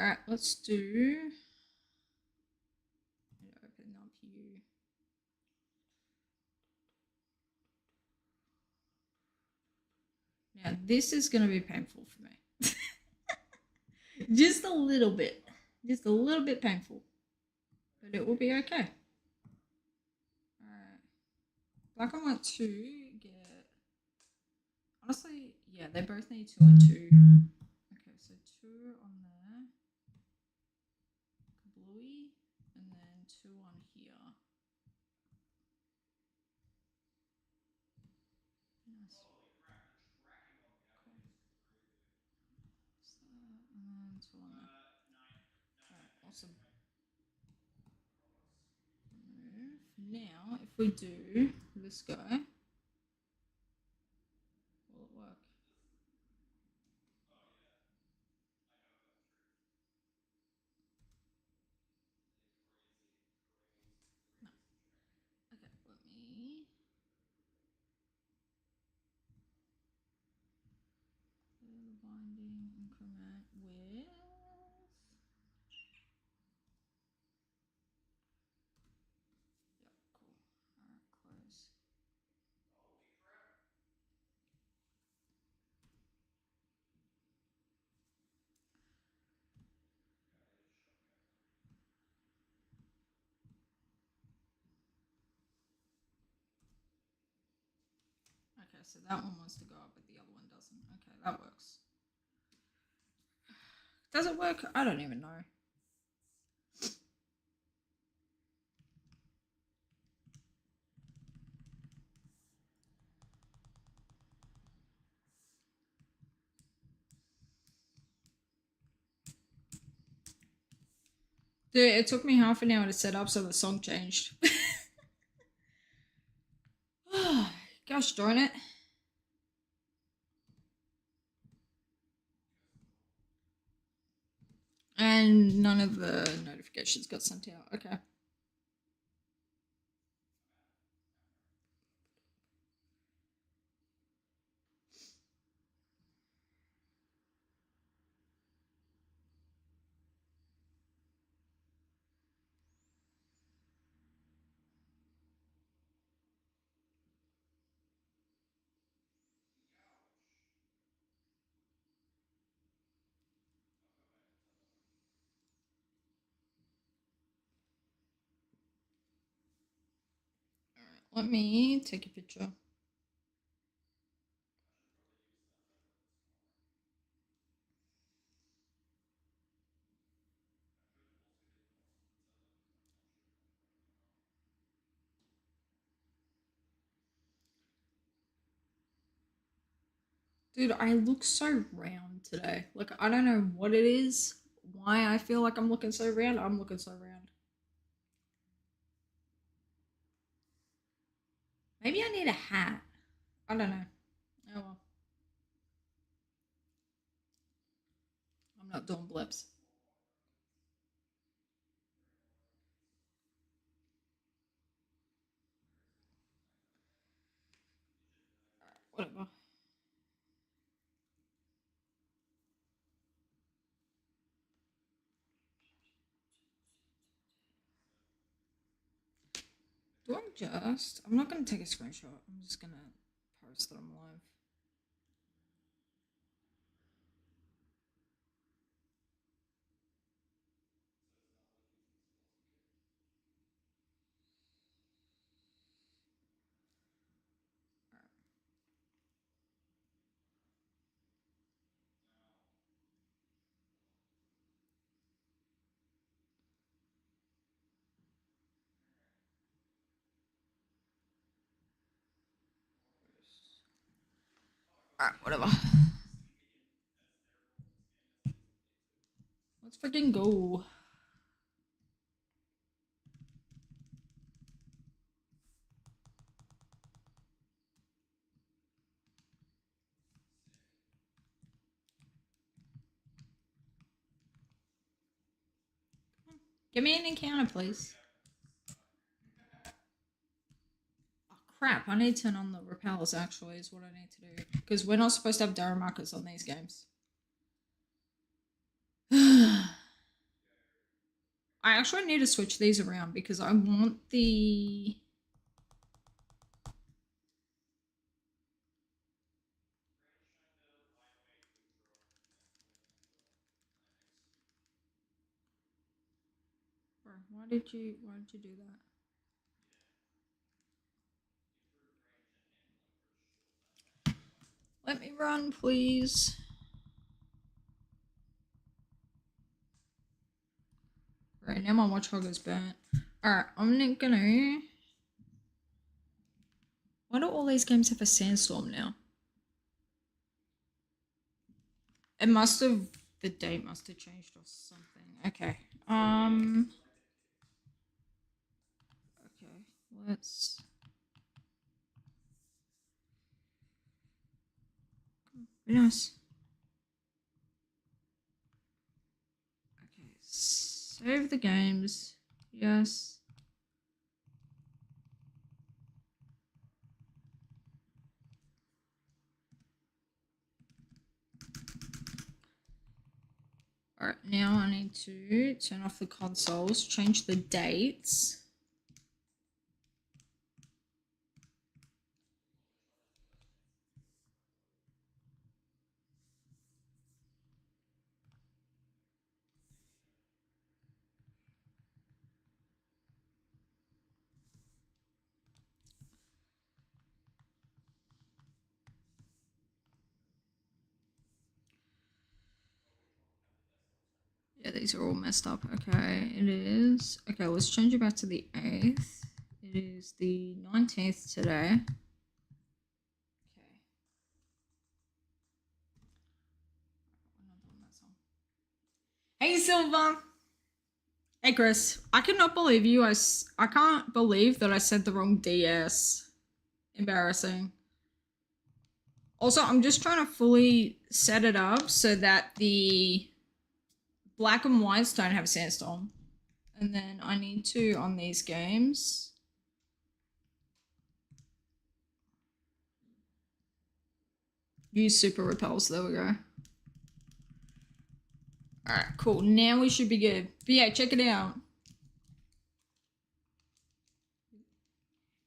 Alright, let's do. Open up you. Now, this is going to be painful for me. Just a little bit. Just a little bit painful. But it will be okay. Alright. Black and white 2 get. Honestly, yeah, they both need 2 and 2. Okay, so 2 on there. Bluey. And then 2 on here. Nice. And then 2 on there. Alright, awesome. Now, if we do this guy, will it work? No. Okay, let me. The binding increment with. Yep, cool. Alright, close. Okay, so that one wants to go up, but the other one doesn't. Okay, that works. Does it work? I don't even know. Dude, it took me half an hour to set up, so the song changed. Gosh darn it. And none of the notifications got sent out. Okay. Let me take a picture. Dude, I look so round today. Like, I don't know what it is, why I feel like I'm looking so round. I'm looking so round. Maybe I need a hat. I don't know. Oh well. I'm not doing blips. Whatever. Do I just... I'm not going to take a screenshot. I'm just going to post that I'm live. Alright, whatever. Let's freaking go. Give me an encounter, please. Oh, crap. I need to turn on the repellers, actually, is what I need to do. Because we're not supposed to have Darren markers on these games. I actually need to switch these around because I want the... Bro, why did you do that? Let me run, please. Right, now my watch goes burnt. Alright, I'm not gonna... Why do all these games have a sandstorm now? It must have... The date must have changed or something. Okay. Okay, let's... Yes. Okay, save the games. Yes. Alright, now I need to turn off the consoles, change the dates. Yeah, these are all messed up. Okay, it is... Okay, let's change it back to the 8th. It is the 19th today. Okay. Hey, Silva! Hey, Chris. I cannot believe you. I can't believe that I said the wrong DS. Embarrassing. Also, I'm just trying to fully set it up so that the black and whites don't have sandstorm. And then I need to, on these games... use super repels. There we go. Alright, cool. Now we should be good. But yeah, check it out.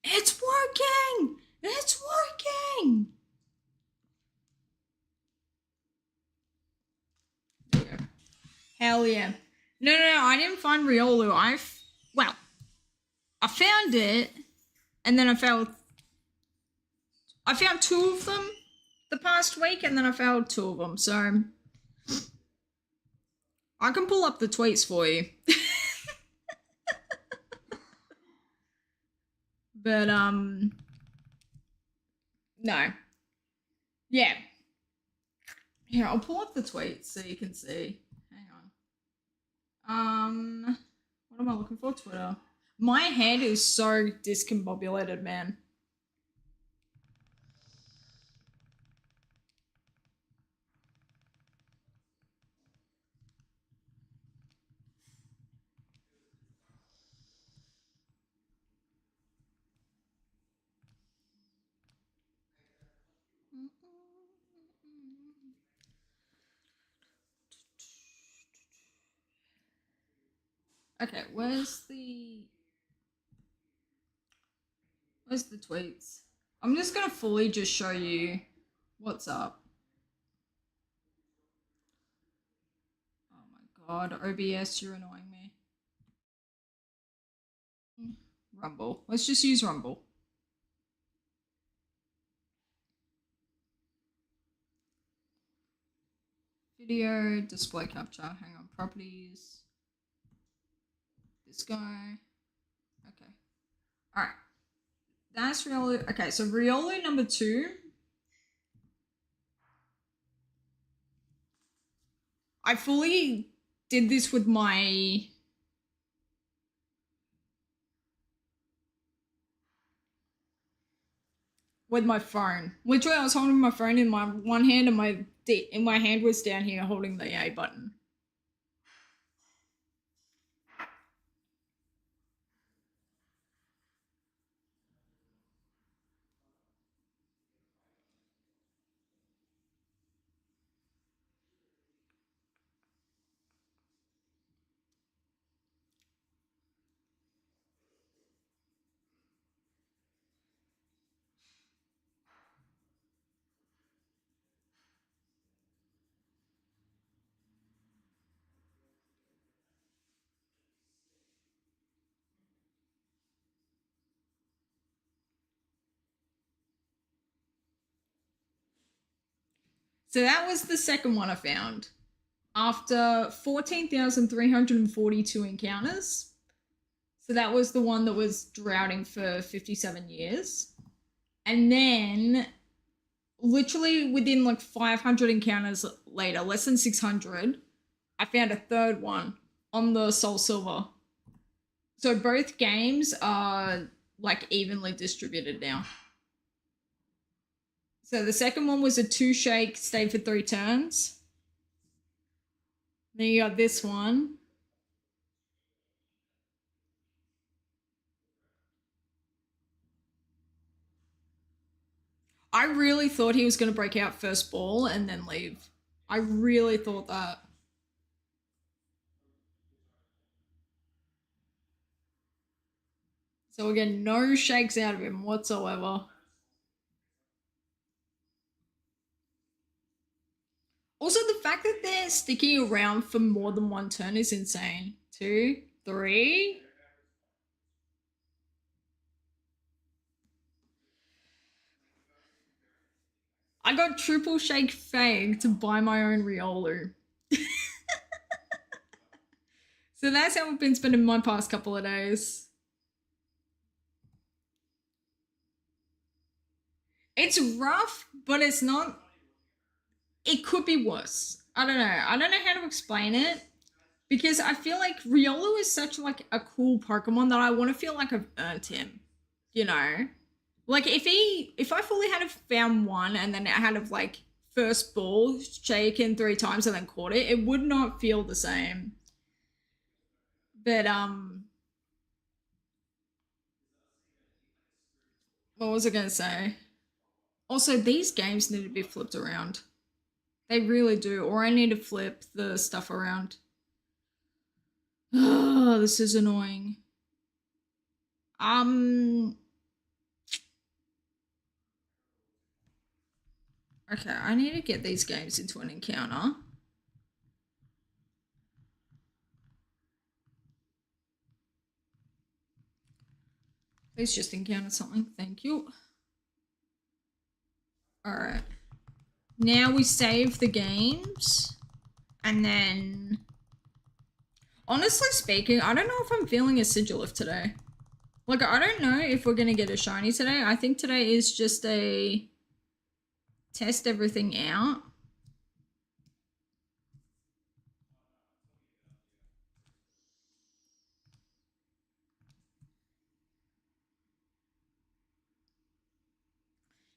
It's working! It's working! There we go. Hell yeah. No, I didn't find Riolu. Well, I found it, and then I found 2 of them the past week, and then I found 2 of them, so... I can pull up the tweets for you. But, no. Yeah. Here, I'll pull up the tweets so you can see. Hang on. What am I looking for? Twitter. My head is so discombobulated, man. Okay, where's the tweets? I'm just gonna fully just show you what's up. Oh my god, OBS, you're annoying me. Rumble. Let's just use Rumble. Video, display capture, hang on, properties. This guy. Okay. Alright. That's Riolu. Okay, so Riolu number 2. I fully did this with my... phone. Literally, I was holding my phone in my one hand and my hand was down here holding the A button. So that was the second one I found. After 14,342 encounters. So that was the one that was droughting for 57 years. And then, literally within like 500 encounters later, less than 600, I found a third one on the Soul Silver. So both games are like evenly distributed now. So the second one was a 2-shake, stayed for 3 turns. Then you got this one. I really thought he was going to break out first ball and then leave. I really thought that. So again, no shakes out of him whatsoever. Also, the fact that they're sticking around for more than one turn is insane. 2, 3. I got triple shake Fang to buy my own Riolu. So that's how I've been spending my past couple of days. It's rough, but it's not. It could be worse. I don't know. I don't know how to explain it because I feel like Riolu is such like a cool Pokemon that I want to feel like I've earned him. You know, like if I fully had found one and then I had of like first ball shaken 3 times and then caught it, it would not feel the same. But what was I gonna say? Also, these games need to be flipped around. They really do. Or I need to flip the stuff around. Oh, this is annoying. Okay, I need to get these games into an encounter. Please just encounter something. Thank you. Alright. Now we save the games. And then... Honestly speaking, I don't know if I'm feeling a Sigilif today. Like, I don't know if we're going to get a shiny today. I think today is just a... test everything out.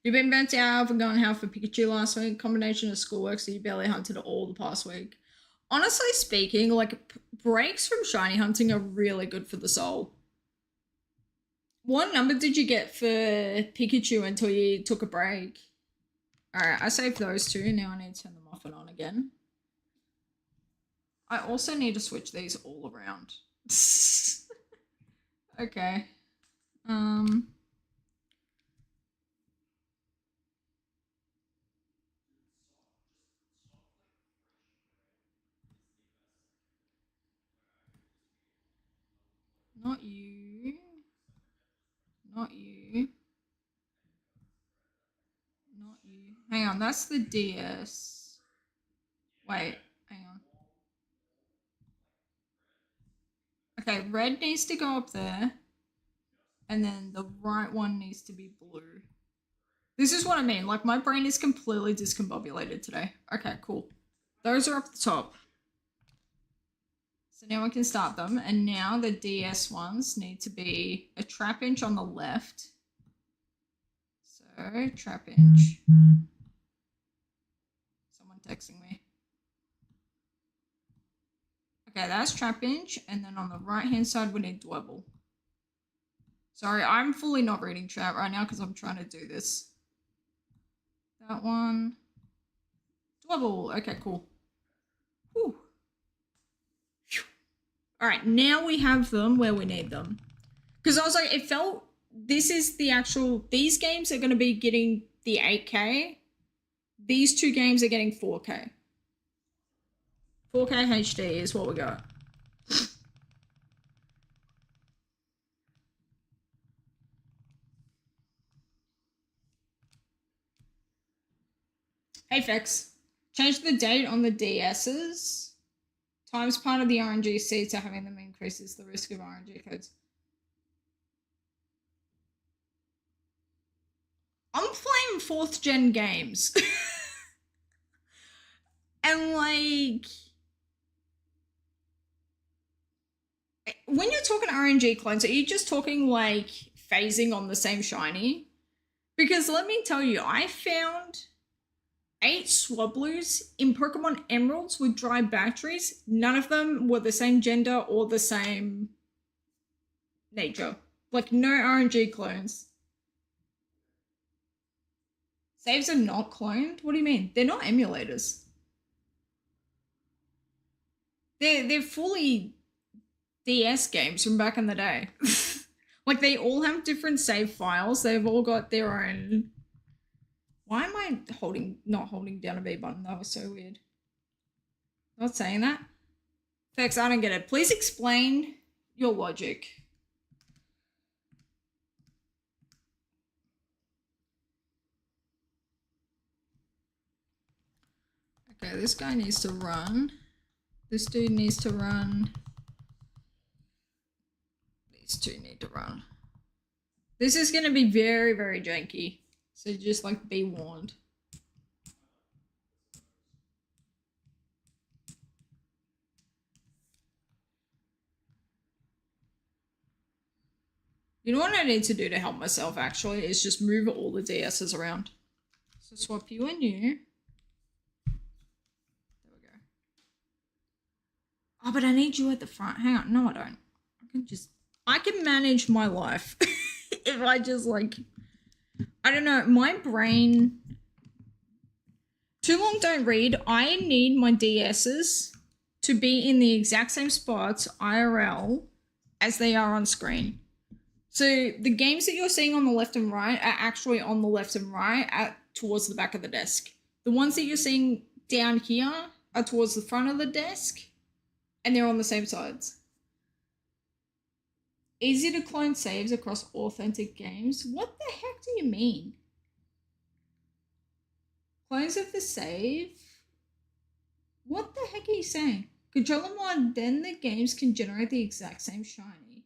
You've been burnt out for going half for Pikachu last week. Combination of schoolwork, so you barely hunted all the past week. Honestly speaking, like, breaks from shiny hunting are really good for the soul. What number did you get for Pikachu until you took a break? Alright, I saved those two. Now I need to turn them off and on again. I also need to switch these all around. Okay. Not you. Not you. Not you. Hang on, that's the DS. Wait, hang on. Okay, red needs to go up there. And then the right one needs to be blue. This is what I mean. Like, my brain is completely discombobulated today. Okay, cool. Those are up the top. So now we can start them. And now the DS ones need to be a Trapinch on the left. So, Trapinch. Someone texting me. Okay, that's Trapinch. And then on the right-hand side, we need Dwebble. Sorry, I'm fully not reading chat right now because I'm trying to do this. That one. Dwebble. Okay, cool. Whew. All right, now we have them where we need them. Because I was like, it felt, this is the actual, these games are going to be getting the 8K. These 2 games are getting 4K. 4K HD is what we got. Hey, Fex. Change the date on the DSs. Times part of the RNG seeds are having them increases the risk of RNG codes. I'm playing 4th gen games. And like, when you're talking RNG clones, are you just talking like phasing on the same shiny? Because let me tell you, I found 8 Swablues in Pokemon Emeralds with dry batteries. None of them were the same gender or the same nature. Like, no RNG clones. Saves are not cloned? What do you mean? They're not emulators. They're fully DS games from back in the day. Like, they all have different save files. They've all got their own... Why am I not holding down a B button? That was so weird. Not saying that. Fex, I don't get it. Please explain your logic. Okay, this guy needs to run. This dude needs to run. These two need to run. This is going to be very, very janky. So just like be warned. You know what I need to do to help myself actually is just move all the DSs around. So swap you and you. There we go. Oh, but I need you at the front. Hang on. No, I don't. I can manage my life. If I just like... I don't know, my brain... Too long don't read. I need my DSs to be in the exact same spots IRL as they are on screen. So the games that you're seeing on the left and right are actually on the left and right towards the back of the desk. The ones that you're seeing down here are towards the front of the desk and they're on the same sides. Easy to clone saves across authentic games? What the heck do you mean? Clones of the save? What the heck are you saying? Controller mod, then the games can generate the exact same shiny.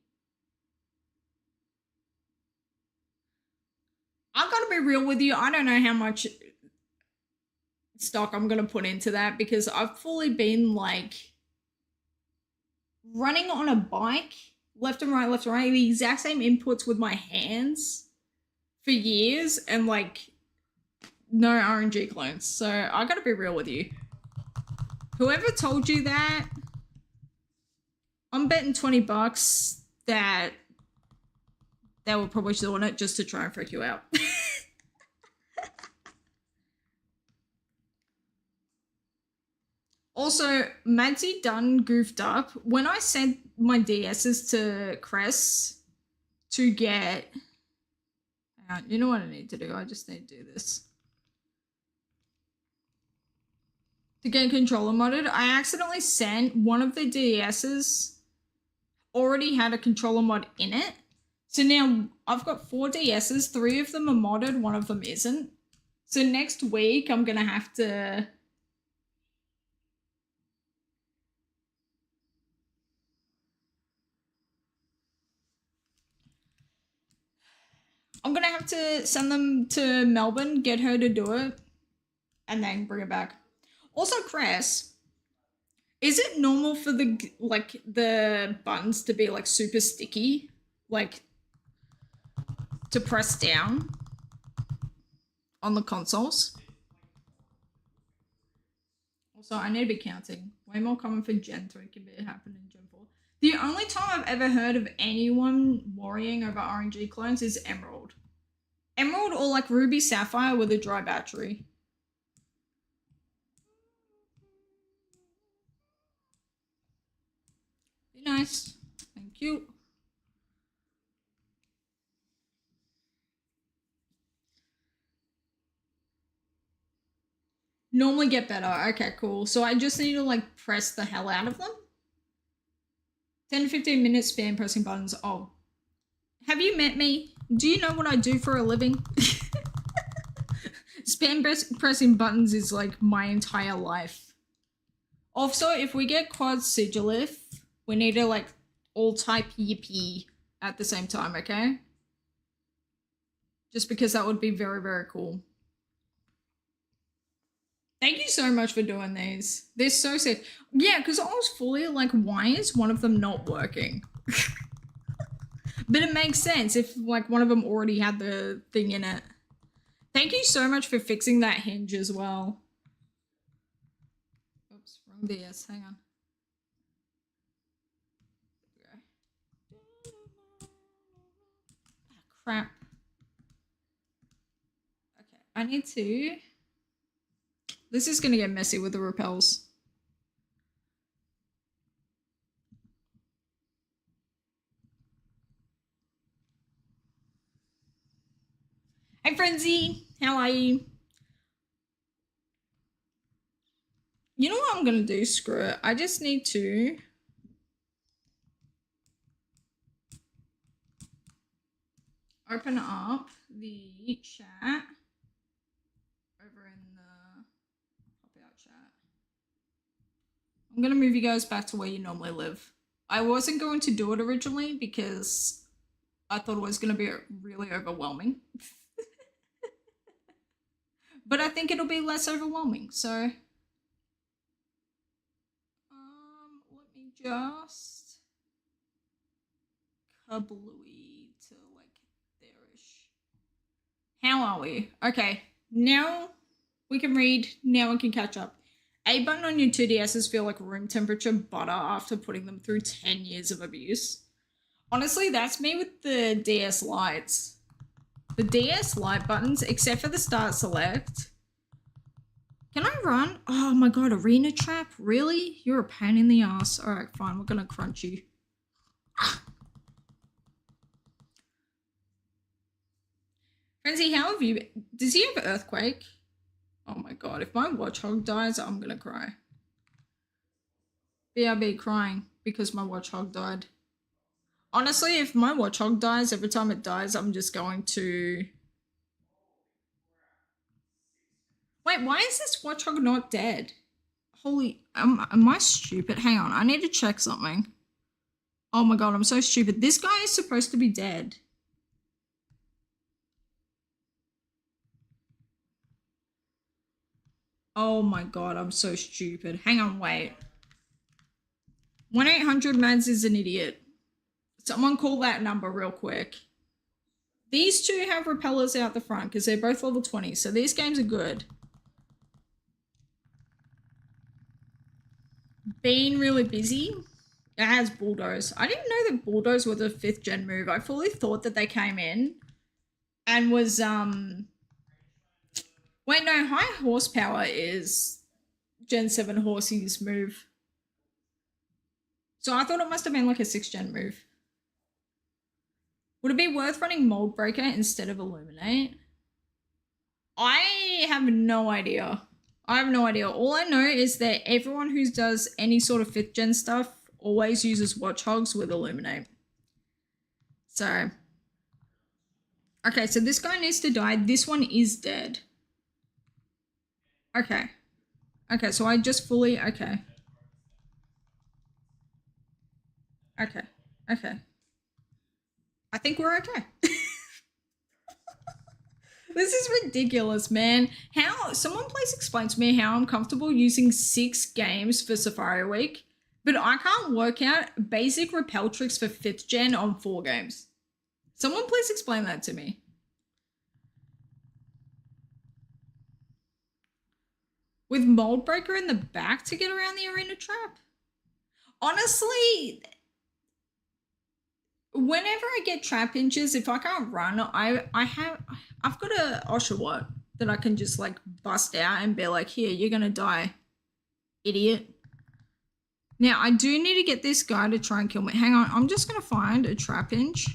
I've got to be real with you. I don't know how much stock I'm going to put into that because I've fully been like running on a bike left and right, the exact same inputs with my hands for years and like no RNG clones. So I gotta be real with you. Whoever told you that, I'm betting $20 that they were probably doing it just to try and freak you out. Also, Madsy done goofed up. When I sent my DSs to Cress to get... you know what I need to do? I just need to do this. To get controller modded, I accidentally sent one of the DSs already had a controller mod in it. So now I've got 4 DSs, 3 of them are modded, 1 of them isn't. So next week I'm going to have to... I'm going to have to send them to Melbourne, get her to do it, and then bring it back. Also, Cress, is it normal for the buttons to be like super sticky? Like to press down on the consoles? Also, I need to be counting. Way more common for Gen 3 can be happen in Gen 4. The only time I've ever heard of anyone worrying over RNG clones is Emerald. Emerald or like Ruby Sapphire with a dry battery. Be nice. Thank you. Normally get better. Okay, cool. So I just need to like press the hell out of them. 10 to 15 minutes spam pressing buttons. Oh. Have you met me? Do you know what I do for a living? Spam pressing buttons is like my entire life. Also, if we get quad sigilith, we need to like all type yippee at the same time, okay? Just because that would be very, very cool. Thank you so much for doing these. They're so sick. Yeah, because I was fully like, why is one of them not working? But it makes sense if like one of them already had the thing in it. Thank you so much for fixing that hinge as well. Oops, wrong DS. Hang on. Oh, crap. Okay, I need to... This is going to get messy with the repels. Hey, Frenzy. How are you? You know what I'm going to do? Screw it. I just need to... open up the chat over in the pop-out chat. I'm going to move you guys back to where you normally live. I wasn't going to do it originally because I thought it was going to be really overwhelming. But I think it'll be less overwhelming, so... let me just... kablooey to like there-ish. How are we? Okay, now we can read, now we can catch up. A button on your 2DSs feel like room temperature butter after putting them through 10 years of abuse. Honestly, that's me with the DS Lites. The DS Lite buttons, except for the start select. Can I run? Oh my god, arena trap? Really? You're a pain in the ass. Alright, fine, we're gonna crunch you. Frenzy, how have you been? Does he have earthquake? Oh my god, if my watchhog dies, I'm gonna cry. BRB crying because my watchhog died. Honestly, if my watchhog dies, every time it dies, I'm just going to... Wait, why is this watchhog not dead? Holy... Am I stupid? Hang on, I need to check something. Oh my god, I'm so stupid. This guy is supposed to be dead. Oh my god, I'm so stupid. Hang on, wait. 1-800-MADS is an idiot. Someone call that number real quick. These two have repellers out the front because they're both level 20, so these games are good. Being really busy. It has bulldoze. I didn't know that bulldoze were the 5th gen move. I fully thought that they came in and was wait, no, high horsepower is Gen 7 Horsey's move. So I thought it must have been like a 6th gen move. Would it be worth running Mold Breaker instead of Illuminate? I have no idea. I have no idea. All I know is that everyone who does any sort of 5th gen stuff always uses Watchhogs with Illuminate. So. Okay, so this guy needs to die. This one is dead. Okay. Okay, so I just fully... Okay. Okay. Okay. I think we're okay. This is ridiculous, man. How... Someone please explain to me how I'm comfortable using 6 games for Safari Week, but I can't work out basic repel tricks for 5th gen on 4 games. Someone please explain that to me. With Mold Breaker in the back to get around the arena trap? Honestly, whenever I get trap inches, if I can't run, I've got a Oshawott that I can just like bust out and be like, here, you're gonna die, idiot. Now, I do need to get this guy to try and kill me. Hang on, I'm just gonna find a trap inch.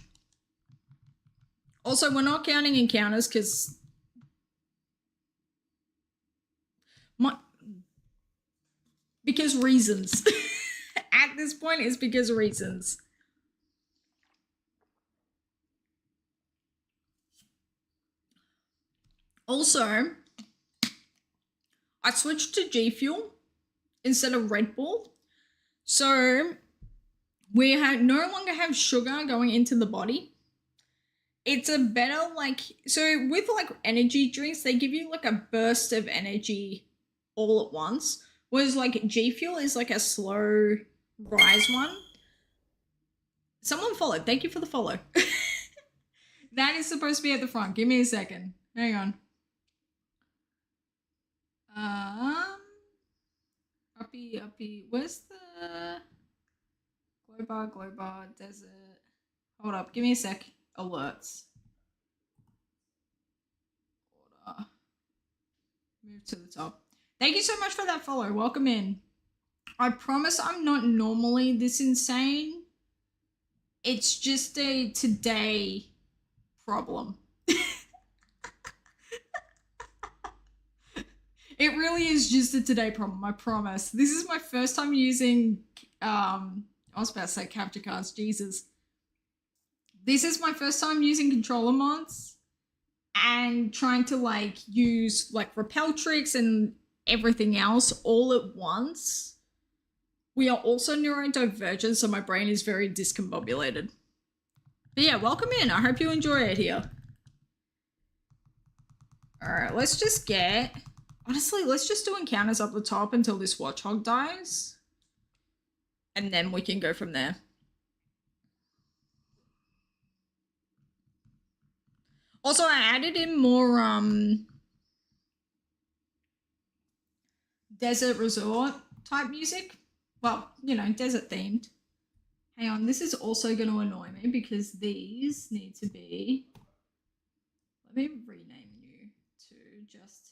Also, we're not counting encounters because because reasons. At this point, it's because reasons. Also, I switched to G Fuel instead of Red Bull. So we no longer have sugar going into the body. It's a better, like, so with like energy drinks, they give you like a burst of energy all at once. Whereas like G Fuel is like a slow rise one. Someone followed. Thank you for the follow. That is supposed to be at the front. Give me a second. Hang on. Uppy. Where's the glow bar, desert? Hold up. Give me a sec. Alerts. Order. Move to the top. Thank you so much for that follow. Welcome in. I promise I'm not normally this insane. It's just a today problem. It really is just a today problem, I promise. This is my first time using, I was about to say capture cards, Jesus. This is my first time using controller mods and trying to like use like repel tricks and everything else all at once. We are also neurodivergent, so my brain is very discombobulated. But yeah, welcome in. I hope you enjoy it here. All right, let's just get... Honestly, let's just do encounters up the top until this watchhog dies. And then we can go from there. Also, I added in more desert resort type music. Well, you know, desert themed. Hang on, this is also going to annoy me because these need to be... Let me rename you to just...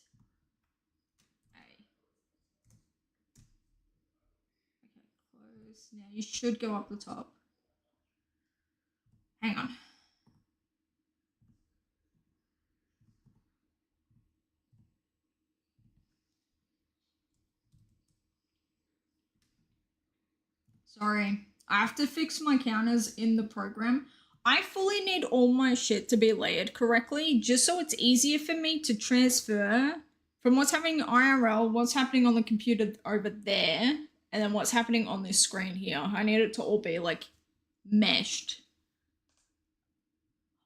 Now you should go up the top. Hang on. Sorry. I have to fix my counters in the program. I fully need all my shit to be layered correctly just so it's easier for me to transfer from what's happening IRL, what's happening on the computer over there, and then what's happening on this screen here. I need it to all be like meshed.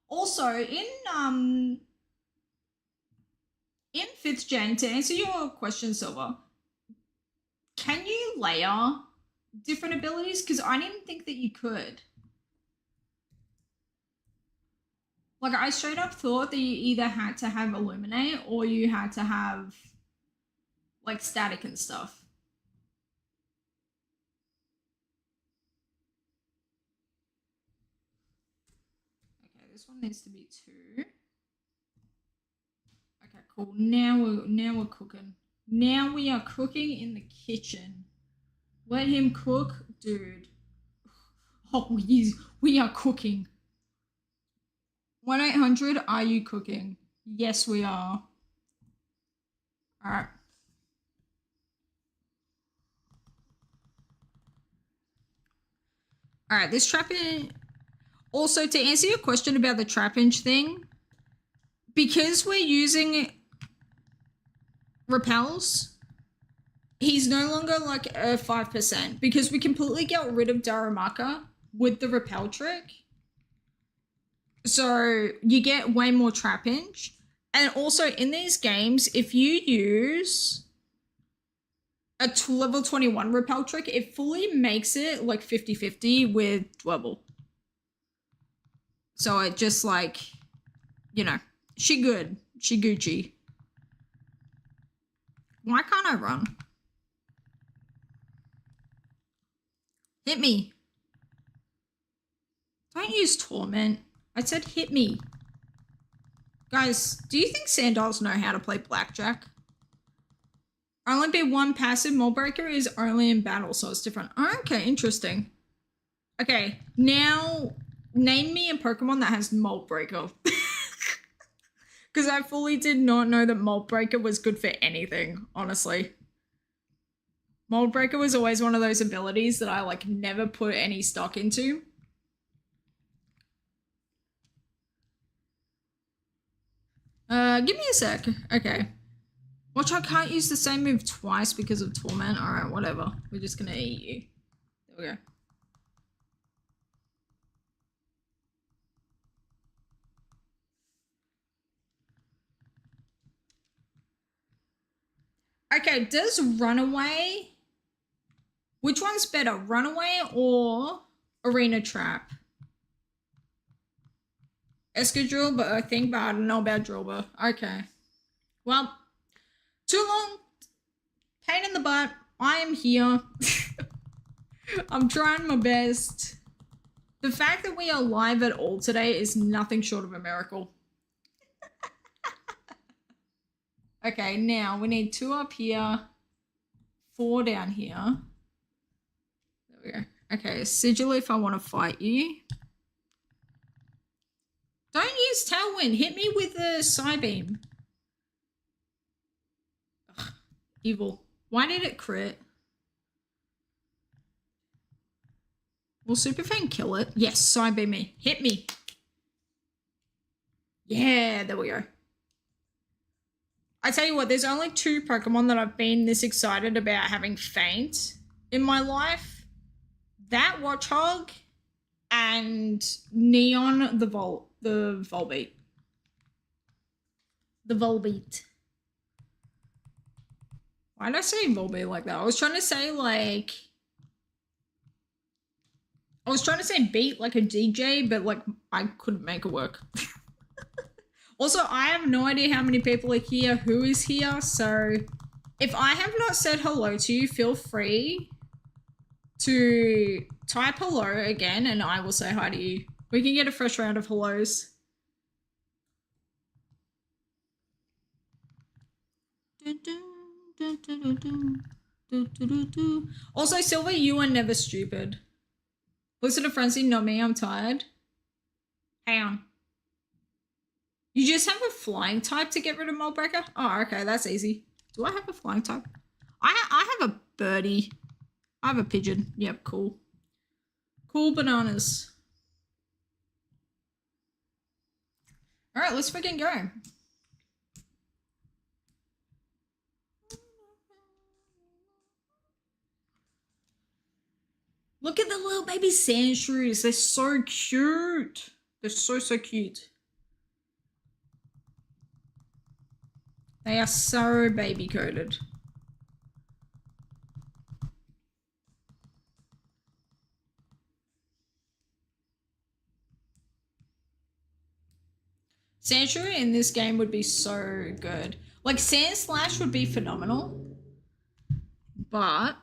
Also, in 5th gen, to answer your question, Silver, can you layer different abilities? Because I didn't think that you could. Like, I straight up thought that you either had to have illuminate or you had to have like static and stuff. This one needs to be 2. Okay, cool. Now we're cooking. Now we are cooking in the kitchen. Let him cook, dude. Oh, we are cooking. 1-800, are you cooking? Yes, we are. All right. All right, this trapping... Also, to answer your question about the trap-inch thing, because we're using repels, he's no longer like a 5% because we completely got rid of Daramaka with the repel trick. So you get way more trap-inch. And also in these games, if you use a level 21 repel trick, it fully makes it like 50-50 with Dwebble. So it just like, you know, she good. She Gucci. Why can't I run? Hit me. Don't use torment. I said hit me. Guys, do you think Sandals know how to play blackjack? Only be 1 passive mold breaker is only in battle, so it's different. Oh, okay, interesting. Okay, now... Name me a Pokemon that has Mold Breaker. Because I fully did not know that Mold Breaker was good for anything, honestly. Mold Breaker was always one of those abilities that I like never put any stock into. Give me a sec. Okay. Watch, I can't use the same move twice because of Torment. Alright, whatever. We're just gonna eat you. There we go. Okay, does Runaway... Which one's better, Runaway or Arena Trap? Escadrille, but I don't know about Drilber. Okay. Well, too long. Pain in the butt. I am here. I'm trying my best. The fact that we are live at all today is nothing short of a miracle. Okay, now we need 2 up here, 4 down here. There we go. Okay, Sigil if I want to fight you. Don't use Tailwind. Hit me with the Psybeam. Ugh, evil. Why did it crit? Will Super Fan kill it? Yes, Psybeam me. Hit me. Yeah, there we go. I tell you what, there's only 2 Pokemon that I've been this excited about having faint in my life. That Watchog and Neon the Volbeat. The Volbeat. Why did I say Volbeat like that? I was trying to say like... I was trying to say beat like a DJ, but like I couldn't make it work. Also, I have no idea how many people are here, who is here, so if I have not said hello to you, feel free to type hello again and I will say hi to you. We can get a fresh round of hellos. Also, Silver, you are never stupid. Listen to Frenzy, not me, I'm tired. Hang on. You just have a flying type to get rid of Moldbreaker? Oh, okay, that's easy. Do I have a flying type? I have a birdie. I have a pigeon. Yep, cool. Cool bananas. Alright, let's freaking go. Look at the little baby Sandshrews. They're so cute. They're so cute. They are so baby coated. Sandshrew in this game would be so good. Like Sandslash would be phenomenal. But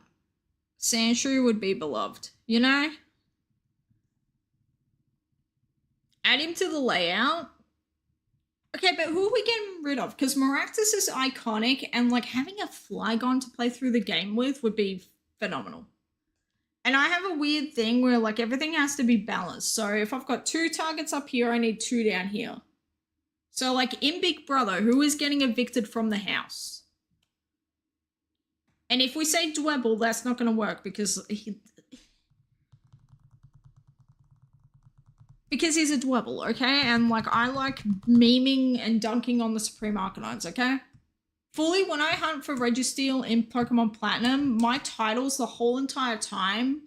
Sandshrew would be beloved, you know? Add him to the layout. Okay, but who are we getting rid of? Because Maractus is iconic and like having a Flygon to play through the game with would be phenomenal. And I have a weird thing where like everything has to be balanced. So if I've got 2 targets up here, I need 2 down here. So like in Big Brother, who is getting evicted from the house? And if we say Dwebble, that's not going to work because he's a Dwebble, okay? And like I like memeing and dunking on the Supreme Arcanines, okay? Fully, when I hunt for Registeel in Pokemon Platinum, my titles the whole entire time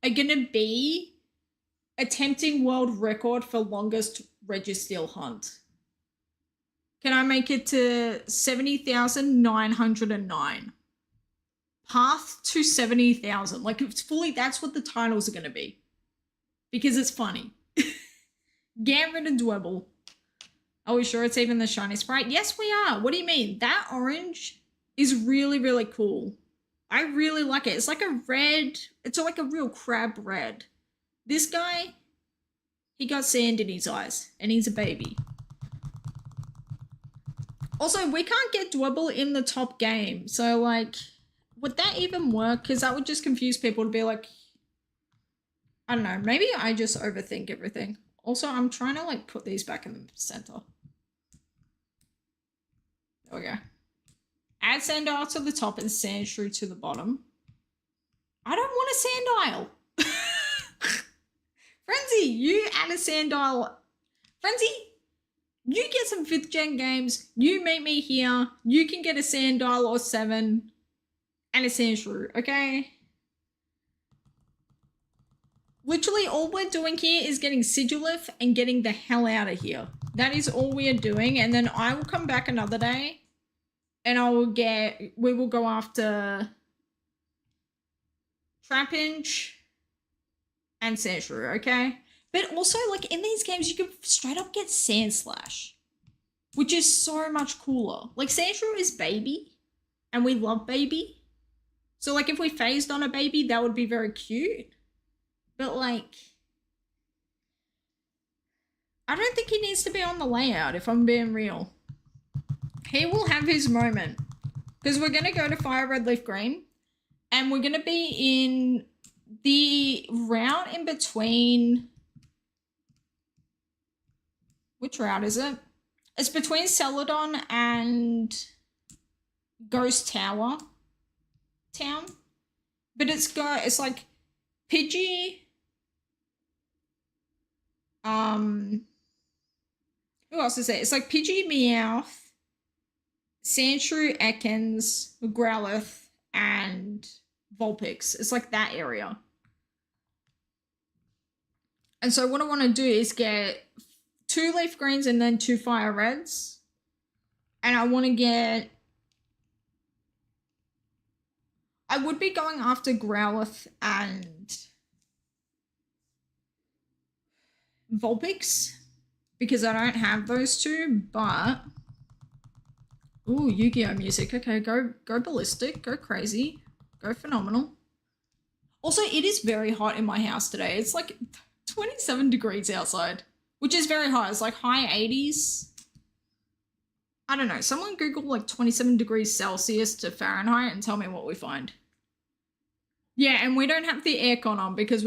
are going to be attempting world record for longest Registeel hunt. Can I make it to 70,909? Path to 70,000. Like, it's fully, that's what the titles are going to be. Because it's funny. Get rid of Dwebble. Are we sure it's even the shiny sprite? Yes, we are. What do you mean? That orange is really, really cool. I really like it. It's like a red. It's like a real crab red. This guy, he got sand in his eyes. And he's a baby. Also, we can't get Dwebble in the top game. So, like, would that even work? Because that would just confuse people to be like, I don't know. Maybe I just overthink everything. Also, I'm trying to, like, put these back in the center. There we go. Add Sandile to the top and Sandshrew to the bottom. I don't want a Sandile. Frenzy, you add a Sandile. Frenzy, You get some 5th gen games, you meet me here, you can get a Sandile or 7 and a Sandshrew, okay? Literally all we're doing here is getting Sigilith and getting the hell out of here. That is all we are doing, and then I will come back another day and we will go after Trapinch and Sandshrew, okay? But also, like, in these games, you can straight up get Sandslash, which is so much cooler. Like, Sandshrew is baby, and we love baby. So, like, if we phased on a baby, that would be very cute. But, like, I don't think he needs to be on the layout, if I'm being real. He will have his moment. Because we're going to go to Fire Red Leaf Green, and we're going to be in the route in between... Which route is it? It's between Celadon and Ghost Tower Town. But it's like Pidgey. Who else is it? It's like Pidgey, Meowth, Sandshrew, Ekans, Growlithe, and Vulpix. It's like that area. And so what I want to do is get 2 Leaf Greens and then 2 Fire Reds. And I want to get... I would be going after Growlithe and Vulpix because I don't have those 2, but... Ooh, Yu-Gi-Oh music. Okay, go ballistic, go crazy, go phenomenal. Also, it is very hot in my house today. It's like 27 degrees outside. Which is very hot. It's like high 80s. I don't know. Someone Google like 27 degrees Celsius to Fahrenheit and tell me what we find. Yeah, and we don't have the aircon on because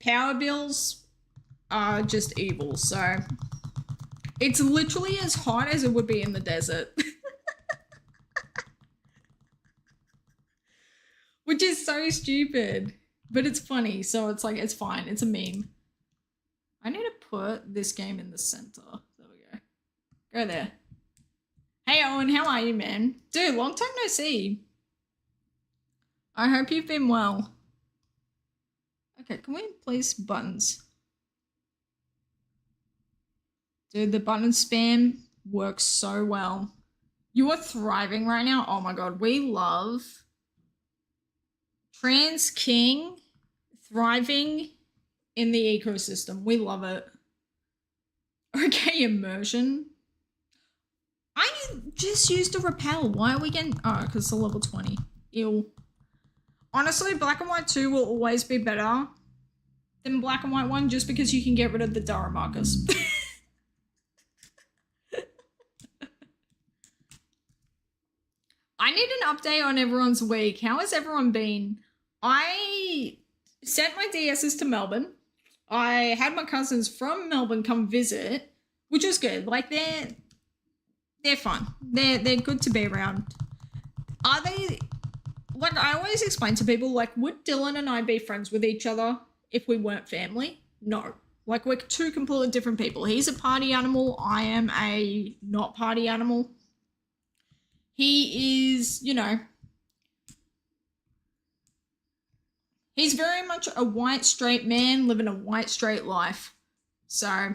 power bills are just evil. So it's literally as hot as it would be in the desert. Which is so stupid. But it's funny. So it's like, it's fine. It's a meme. I need to put this game in the center. There we go. Go there. Hey, Owen, how are you, man? Dude, long time no see. I hope you've been well. Okay, can we please buttons? Dude, the button spam works so well. You are thriving right now. Oh my god, we love Trans King thriving in the ecosystem. We love it. Okay, immersion. I just used a repel. Why are we getting... Oh, because it's a level 20. Ew. Honestly, Black and White 2 will always be better than Black and White 1 just because you can get rid of the Daramarcus. I need an update on everyone's week. How has everyone been? I sent my DSs to Melbourne. I had my cousins from Melbourne come visit, which was good. Like, they're fun. They're good to be around. Are they... Like, I always explain to people, like, would Dylan and I be friends with each other if we weren't family? No. Like, we're 2 completely different people. He's a party animal. I am a not party animal. He is, you know... He's very much a white, straight man living a white, straight life. So...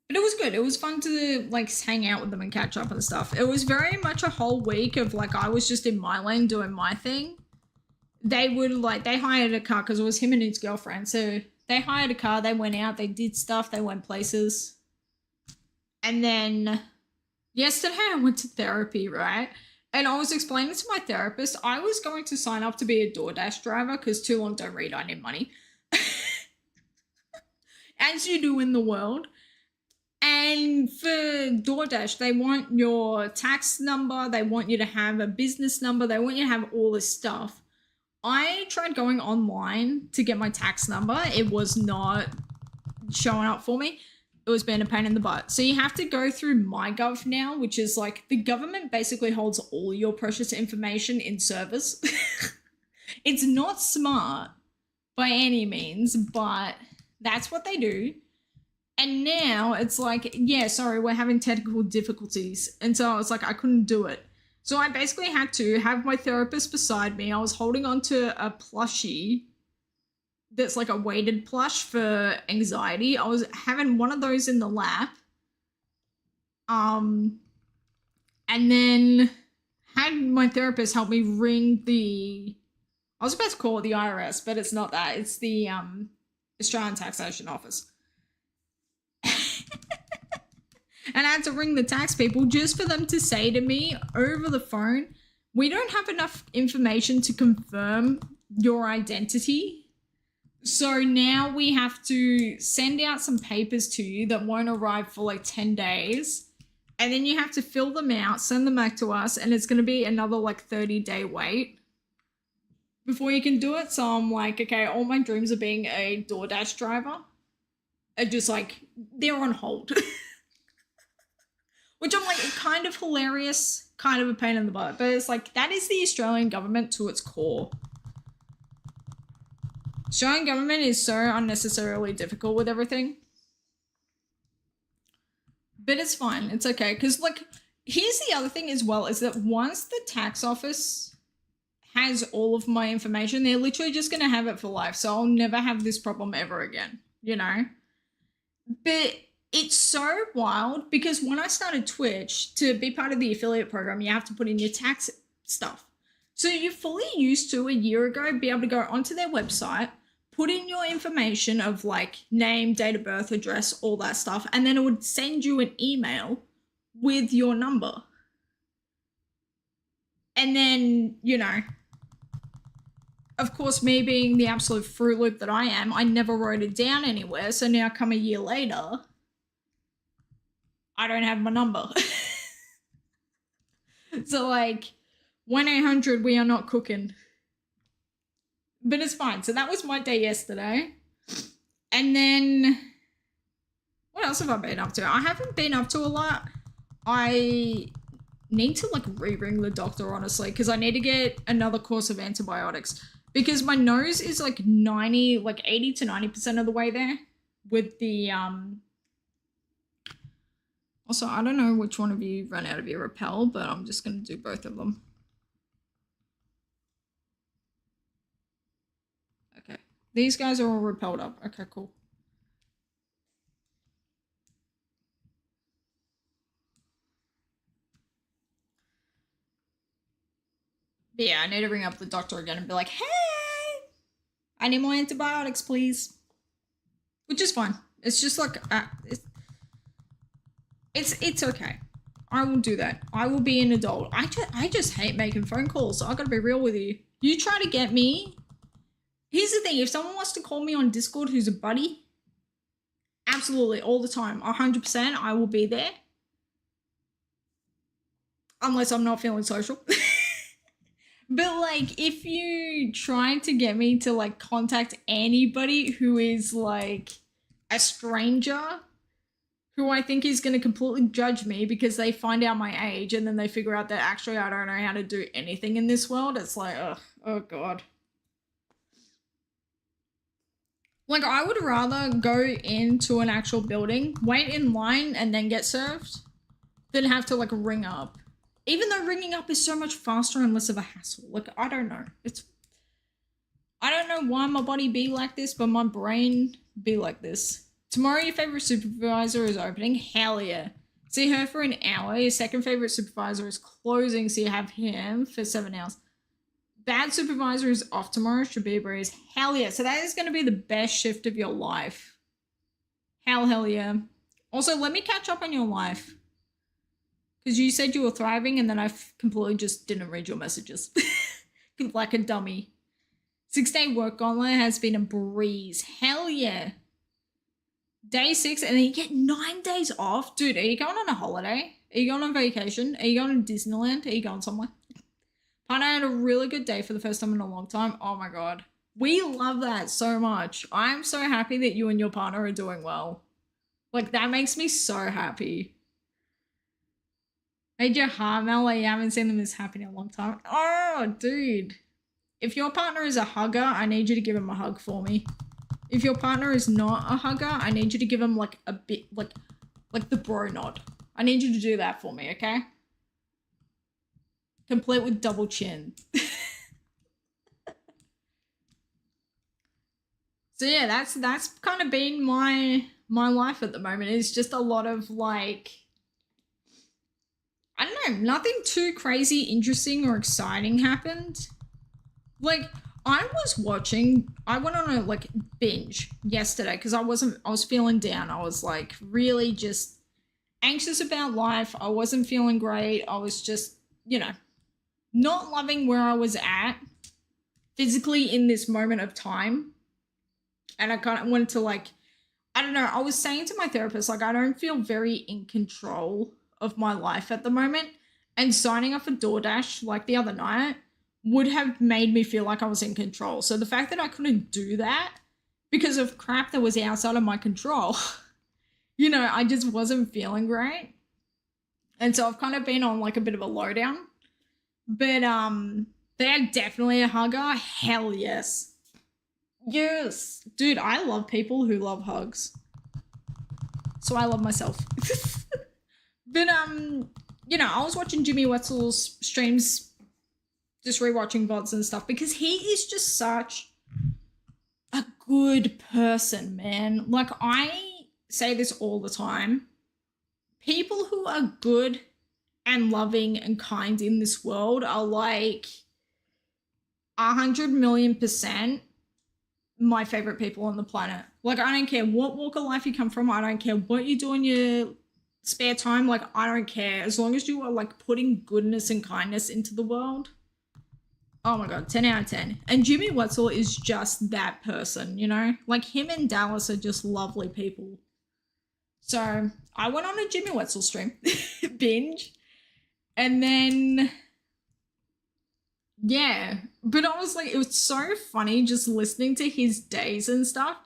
But it was good. It was fun to, like, hang out with them and catch up and stuff. It was very much a whole week of, like, I was just in my lane doing my thing. They would, like, they hired a car because it was him and his girlfriend. So they hired a car. They went out. They did stuff. They went places. And then yesterday I went to therapy, right? And I was explaining to my therapist, I was going to sign up to be a DoorDash driver because too long don't read, I need money. As you do in the world. And for DoorDash, they want your tax number, they want you to have a business number, they want you to have all this stuff. I tried going online to get my tax number. It was not showing up for me. It was being a pain in the butt. So you have to go through MyGov now, which is like the government basically holds all your precious information in service. It's not smart by any means, but that's what they do. And now it's like, yeah, sorry, we're having technical difficulties. And so I was like, I couldn't do it. So I basically had to have my therapist beside me. I was holding on to a plushie that's like a weighted plush for anxiety. I was having one of those in the lap. And then had my therapist help me ring the, I was about to call it the IRS, but it's not that. It's the Australian Taxation Office. And I had to ring the tax people just for them to say to me over the phone, we don't have enough information to confirm your identity. So now we have to send out some papers to you that won't arrive for like 10 days. And then you have to fill them out, send them back to us, and it's going to be another like 30-day wait before you can do it. So I'm like, okay, all my dreams of being a DoorDash driver are just like, they're on hold. Which I'm like, kind of hilarious, kind of a pain in the butt. But it's like, that is the Australian government to its core. Australian government is so unnecessarily difficult with everything. But it's fine. It's okay. Because, like, here's the other thing as well, is that once the tax office has all of my information, they're literally just going to have it for life. So I'll never have this problem ever again, you know? But it's so wild because when I started Twitch, to be part of the affiliate program, you have to put in your tax stuff. So you fully used to, a year ago, be able to go onto their website, put in your information of like name, date of birth, address, all that stuff, and then it would send you an email with your number. And then, you know, of course, me being the absolute Fruit Loop that I am, I never wrote it down anywhere. So now come a year later, I don't have my number. So like 1-800, we are not cooking. But it's fine. So that was my day yesterday. And then what else have I been up to? I haven't been up to a lot. I need to like re-ring the doctor, honestly, because I need to get another course of antibiotics. Because my nose is like 80 to 90% of the way there with the also, I don't know which one of you ran out of your repel, but I'm just going to do both of them. Okay. These guys are all repelled up. Okay, cool. But yeah, I need to ring up the doctor again and be like, hey, I need more antibiotics, please. Which is fine. It's just like, it's okay. I will do that. I will be an adult. I just hate making phone calls. So I gotta be real with you. You try to get me. Here's the thing. If someone wants to call me on Discord who's a buddy, absolutely, all the time, 100%, I will be there. Unless I'm not feeling social. But like, if you try to get me to like contact anybody who is like a stranger, who I think is going to completely judge me because they find out my age and then they figure out that actually I don't know how to do anything in this world, it's like, ugh, oh God. Like, I would rather go into an actual building, wait in line, and then get served than have to, like, ring up. Even though ringing up is so much faster and less of a hassle. Like, I don't know. I don't know why my body be like this, but my brain be like this. Tomorrow, your favorite supervisor is opening. Hell yeah. See her for an hour. Your second favorite supervisor is closing, so you have him for 7 hours. Bad supervisor is off tomorrow. Should be a breeze. Hell yeah. So that is going to be the best shift of your life. Hell yeah. Also, let me catch up on your life. Because you said you were thriving and then I completely just didn't read your messages. Like a dummy. 6-day work gauntlet has been a breeze. Hell yeah. Day 6 and then you get 9 days off. Dude, are you going on a holiday? Are you going on vacation? Are you going to Disneyland? Are you going somewhere? Partner had a really good day for the first time in a long time. Oh my God. We love that so much. I'm so happy that you and your partner are doing well. Like, that makes me so happy. Made your heart melt like you haven't seen them this happy in a long time. Oh, dude. If your partner is a hugger, I need you to give him a hug for me. If your partner is not a hugger, I need you to give him like a bit, like the bro nod. I need you to do that for me, okay? Complete with double chin. So yeah, that's kind of been my life at the moment. It's just a lot of like, I don't know, nothing too crazy, interesting, or exciting happened. Like, I went on a like binge yesterday because I was feeling down. I was like really just anxious about life. I wasn't feeling great. I was just, you know, not loving where I was at physically in this moment of time. And I kind of wanted to like, I don't know, I was saying to my therapist, like, I don't feel very in control of my life at the moment. And signing up for DoorDash like the other night would have made me feel like I was in control. So the fact that I couldn't do that because of crap that was outside of my control, you know, I just wasn't feeling great. And so I've kind of been on like a bit of a lowdown. But they're definitely a hugger. Hell yes. Yes. Dude, I love people who love hugs. So I love myself. But you know, I was watching Jimmy Wetzel's streams, just rewatching VODs and stuff, because he is just such a good person, man. Like, I say this all the time. People who are good and loving and kind in this world are like 100,000,000% my favorite people on the planet. Like, I don't care what walk of life you come from. I don't care what you do in your spare time. Like, I don't care. As long as you are like putting goodness and kindness into the world. Oh my God, 10 out of 10. And Jimmy Wetzel is just that person, you know? Like, him and Dallas are just lovely people. So I went on a Jimmy Wetzel stream binge. And then, yeah. But I was like, it was so funny just listening to his days and stuff.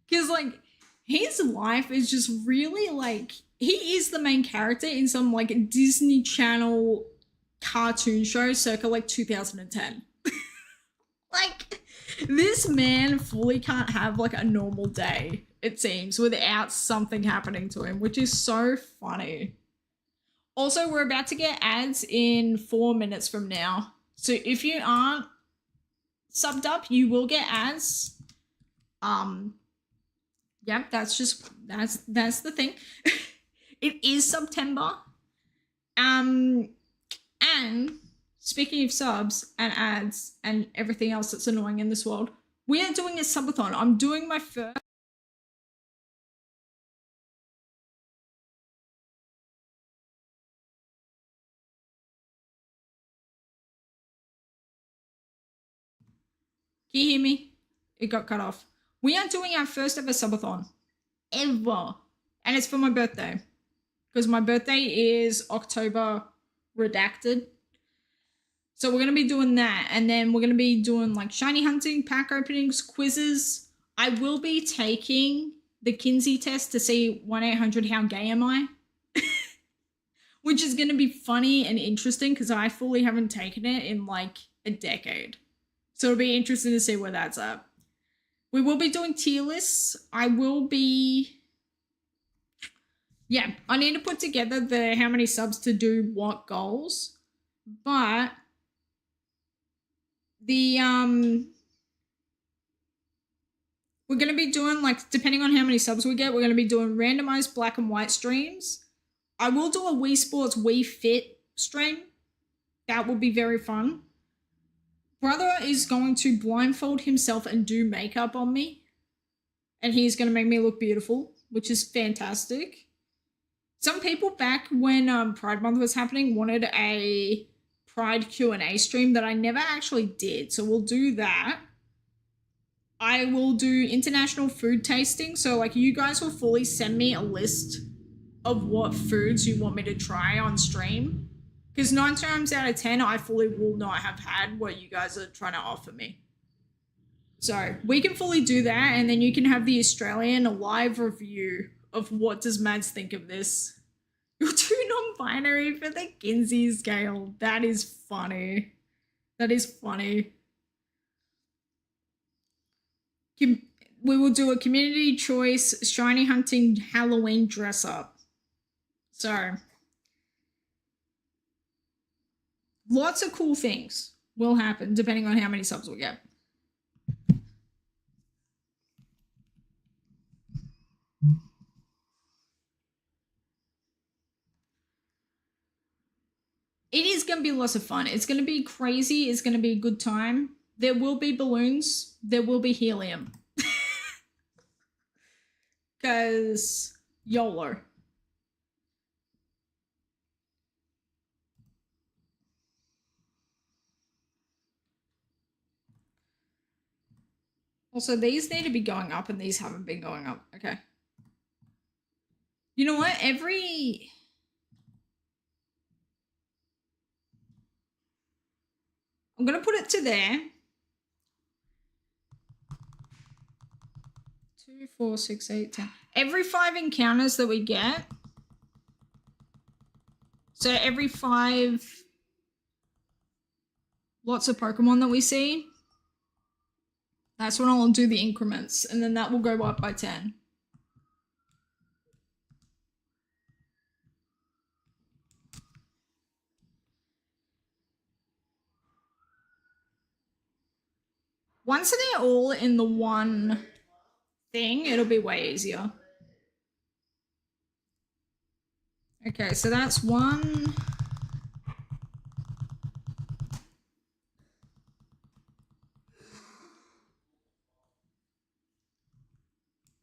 Because, like, his life is just really, like, he is the main character in some, like, Disney Channel cartoon show circa, like, 2010. Like, this man fully can't have, like, a normal day, it seems, without something happening to him, which is so funny. Also, we're about to get ads in 4 minutes from now. So if you aren't subbed up, you will get ads. Yeah, that's the thing. It is September. And speaking of subs and ads and everything else that's annoying in this world, we are doing a subathon. I'm doing my first. Can you hear me? It got cut off. We are doing our first ever subathon. Ever. And it's for my birthday. Because my birthday is October redacted. So we're going to be doing that. And then we're going to be doing like shiny hunting, pack openings, quizzes. I will be taking the Kinsey test to see 1-800 how gay am I? Which is going to be funny and interesting because I fully haven't taken it in like a decade. So it'll be interesting to see where that's at. We will be doing tier lists. I will be... Yeah, I need to put together the how many subs to do what goals. But the we're going to be doing, like, depending on how many subs we get, we're going to be doing randomized black and white streams. I will do a Wii Sports Wii Fit stream. That will be very fun. Brother is going to blindfold himself and do makeup on me. And he's going to make me look beautiful, which is fantastic. Some people back when Pride Month was happening wanted a Pride Q&A stream that I never actually did. So we'll do that. I will do international food tasting. So, like, you guys will fully send me a list of what foods you want me to try on stream. Because 9 times out of 10, I fully will not have had what you guys are trying to offer me. So we can fully do that, and then you can have the Australian live review of what does Mads think of this. You're too non-binary for the Kinsey scale. That is funny. That is funny. We will do a community choice shiny hunting Halloween dress up. So, lots of cool things will happen depending on how many subs we get. It is going to be lots of fun. It's going to be crazy. It's going to be a good time. There will be balloons. There will be helium. Because YOLO. Also, these need to be going up and these haven't been going up. Okay. You know what? I'm going to put it to there. 2, 4, 6, 8, 10. Every 5 encounters that we get. So every 5 lots of Pokemon that we see. That's when I'll do the increments. And then that will go up by 10. Once they're all in the one thing, it'll be way easier. Okay, so that's 1.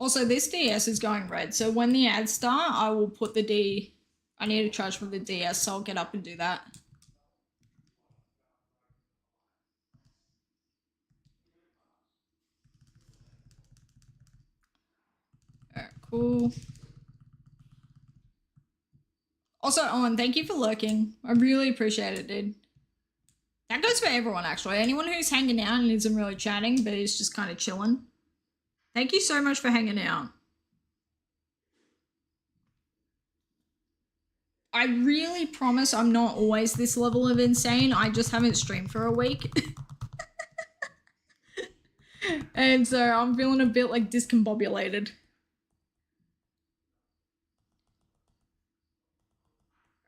Also, this DS is going red, so when the ads start, I will put the D. I need to charge for the DS, so I'll get up and do that. Alright, cool. Also, Owen, thank you for lurking. I really appreciate it, dude. That goes for everyone, actually. Anyone who's hanging out and isn't really chatting, but is just kind of chilling. Thank you so much for hanging out. I really promise I'm not always this level of insane. I just haven't streamed for a week. And so I'm feeling a bit like discombobulated.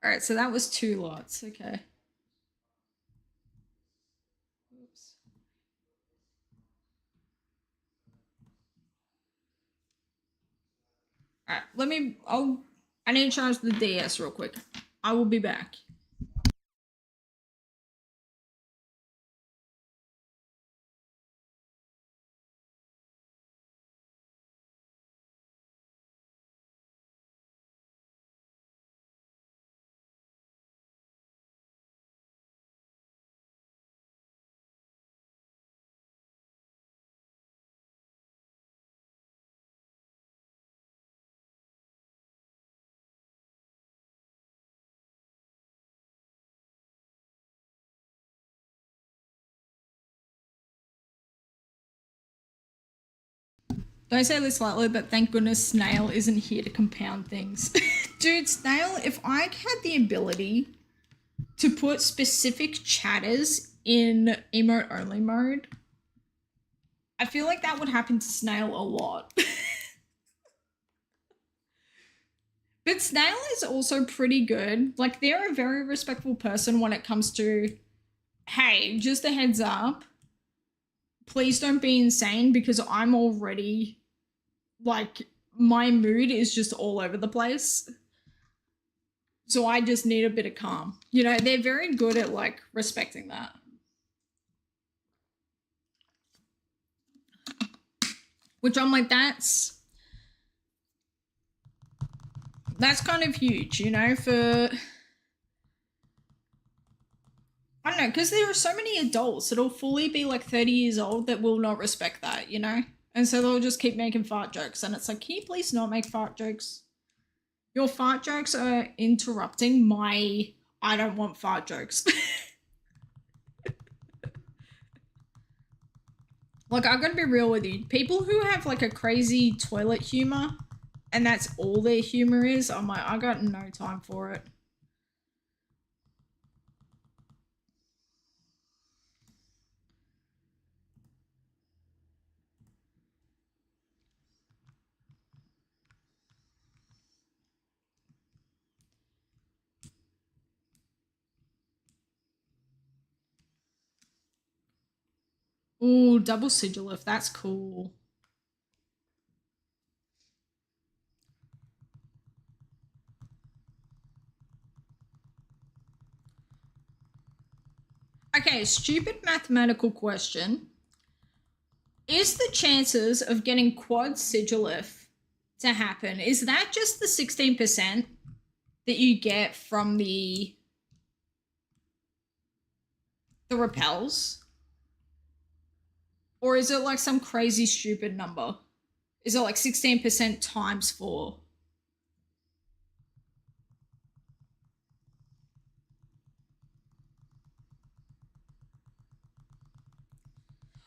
Alright, so that was 2 lots. Okay. Oops. Alright, I need to charge the DS real quick. I will be back. Don't say this lightly, but thank goodness Snail isn't here to compound things. Dude, Snail, if I had the ability to put specific chatters in emote only mode, I feel like that would happen to Snail a lot. But Snail is also pretty good. Like, they're a very respectful person when it comes to, hey, just a heads up, please don't be insane because I'm already, like, my mood is just all over the place. So I just need a bit of calm. You know, they're very good at, like, respecting that. Which I'm like, that's kind of huge, you know, for... I don't know, because there are so many adults that'll fully be like 30 years old that will not respect that, you know? And so they'll just keep making fart jokes. And it's like, can you please not make fart jokes? Your fart jokes are interrupting my I don't want fart jokes. Like, I'm gonna be real with you. People who have like a crazy toilet humor and that's all their humor is, I'm like, I got no time for it. Ooh, double sigilif. That's cool. Okay, stupid mathematical question. Is the chances of getting quad sigilif to happen, is that just the 16% that you get from the repels? Or is it like some crazy stupid number? Is it like 16% times 4?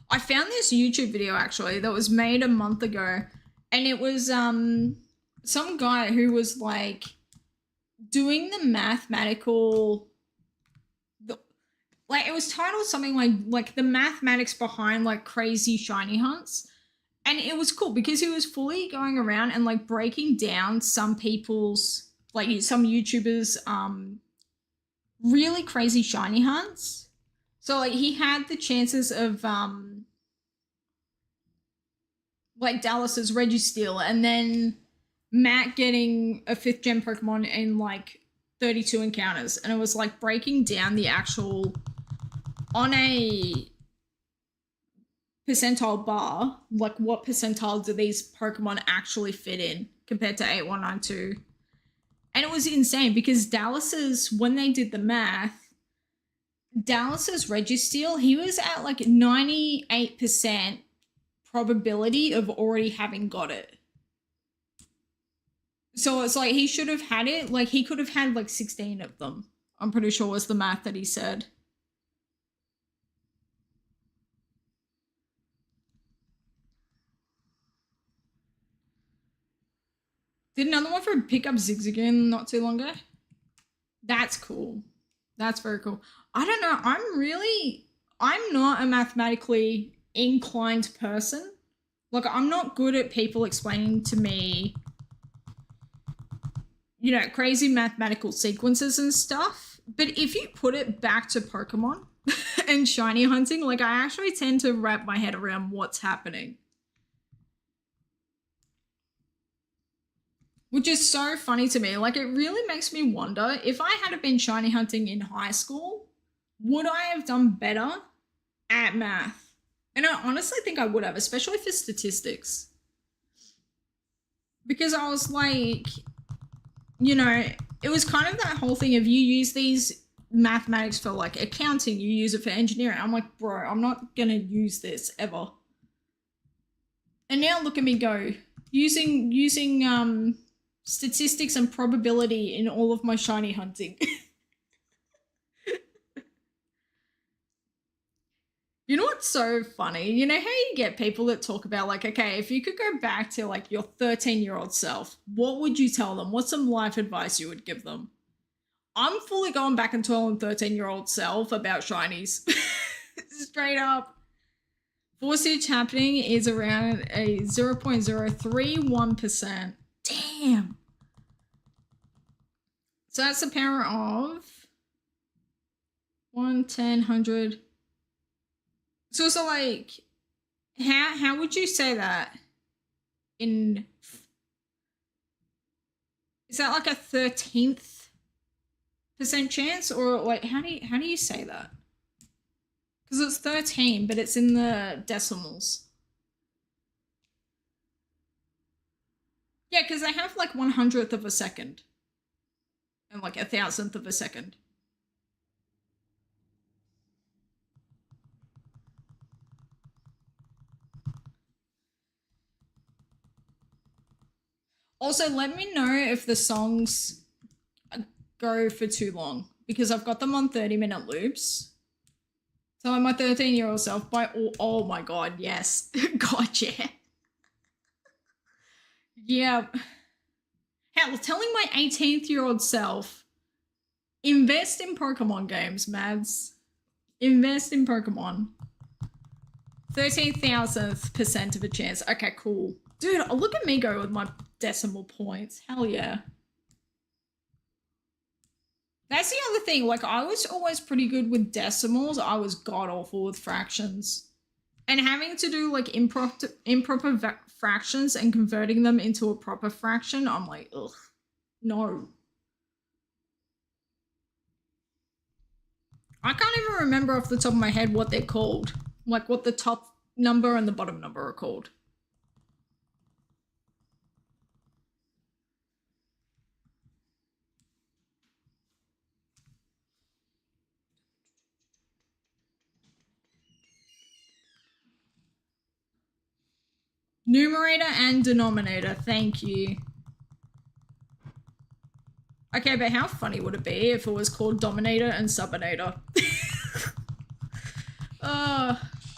I found this YouTube video actually that was made a month ago, and it was some guy who was like doing the mathematical, like it was titled something like the mathematics behind like crazy shiny hunts. And it was cool because he was fully going around and like breaking down some people's, like some YouTubers really crazy shiny hunts. So like he had the chances of like Dallas's Registeel, and then Matt getting a 5th gen Pokemon in like 32 encounters, and it was like breaking down the actual on a percentile bar, like what percentile do these Pokemon actually fit in compared to 8192. And it was insane because Dallas's, when they did the math, Dallas's Registeel, he was at like 98% probability of already having got it. So it's like he should have had it, like he could have had like 16 of them. I'm pretty sure was the math that he said. Did another one for pick up Zigzagoon not too long ago? That's cool. That's very cool. I don't know. I'm not a mathematically inclined person. Like, I'm not good at people explaining to me, you know, crazy mathematical sequences and stuff. But if you put it back to Pokemon and shiny hunting, like, I actually tend to wrap my head around what's happening. Which is so funny to me. Like, it really makes me wonder, if I had been shiny hunting in high school, would I have done better at math? And I honestly think I would have, especially for statistics. Because I was like, you know, it was kind of that whole thing of you use these mathematics for like accounting, you use it for engineering. I'm like, bro, I'm not going to use this ever. And now look at me go, using statistics and probability in all of my shiny hunting. You know what's so funny? You know how you get people that talk about like, okay, if you could go back to like your 13-year-old self, what would you tell them? What's some life advice you would give them? I'm fully going back and telling 13-year-old self about shinies. Straight up. Force happening is around a 0.031%. Damn. So that's the power of 1, 10, 100. So it's like, how would you say that in, is that like a 13th percent chance, or like how do you say that? Because it's 13, but it's in the decimals. Yeah, because they have like 100th of a second and like 1,000th of a second. Also, let me know if the songs go for too long, because I've got them on 30-minute loops. Telling my 13-year-old self by oh my god, yes. God, yeah. Yeah. Hell, telling my 18th-year-old self, invest in Pokemon games, Mads. Invest in Pokemon. 13,000% of a chance. Okay, cool. Dude, look at me go with my decimal points. Hell yeah. That's the other thing. Like, I was always pretty good with decimals. I was god awful with fractions. And having to do like improper fractions and converting them into a proper fraction, I'm like, ugh, no. I can't even remember off the top of my head what they're called. Like what the top number and the bottom number are called. Numerator and denominator, thank you. Okay, but how funny would it be if it was called dominator and subinator?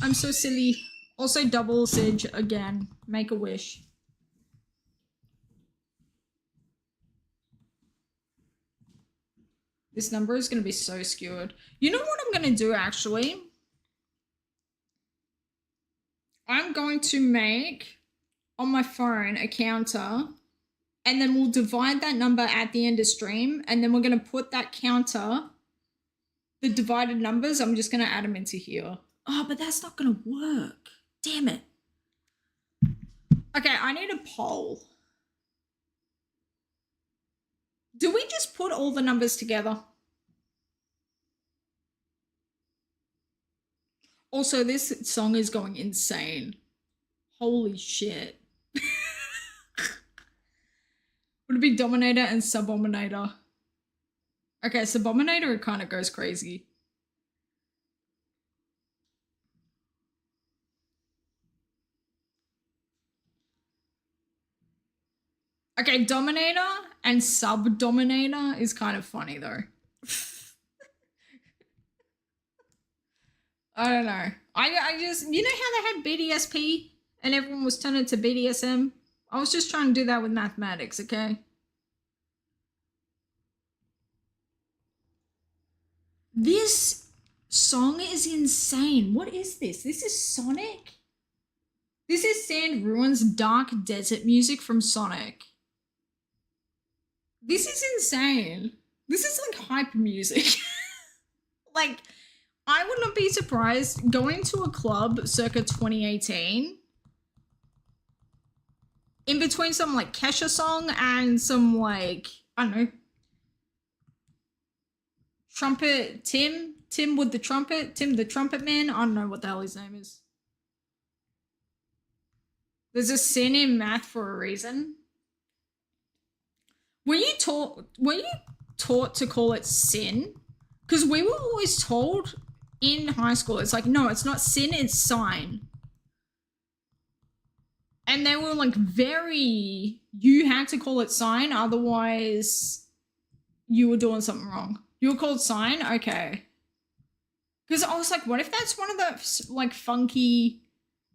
I'm so silly. Also double Sige again. Make a wish. This number is going to be so skewed. You know what I'm going to do, actually? I'm going to make, on my phone, a counter, and then we'll divide that number at the end of stream, and then we're going to put that counter, the divided numbers, I'm just going to add them into here. Oh, but that's not going to work. Damn it. Okay, I need a poll. Do we just put all the numbers together? Also, this song is going insane. Holy shit. Would it be dominator and subominator? Okay, subominator, it kind of goes crazy. Okay, dominator and subdominator is kind of funny though. I don't know. I just, you know how they had BDSP and everyone was turning to BDSM? I was just trying to do that with mathematics, okay? This song is insane. What is this? This is Sonic? This is Sand Ruins dark desert music from Sonic. This is insane. This is like hype music. Like, I would not be surprised going to a club circa 2018 in between some like Kesha song and some like, I don't know, trumpet Tim with the trumpet, Tim the trumpet man. I don't know what the hell his name is. There's a sin in math for a reason. Were you taught to call it sin? Because we were always told in high school, it's like, no, it's not sin, it's sign. And they were like you had to call it sign, otherwise you were doing something wrong. You were called sign? Okay. Because I was like, what if that's one of the like funky...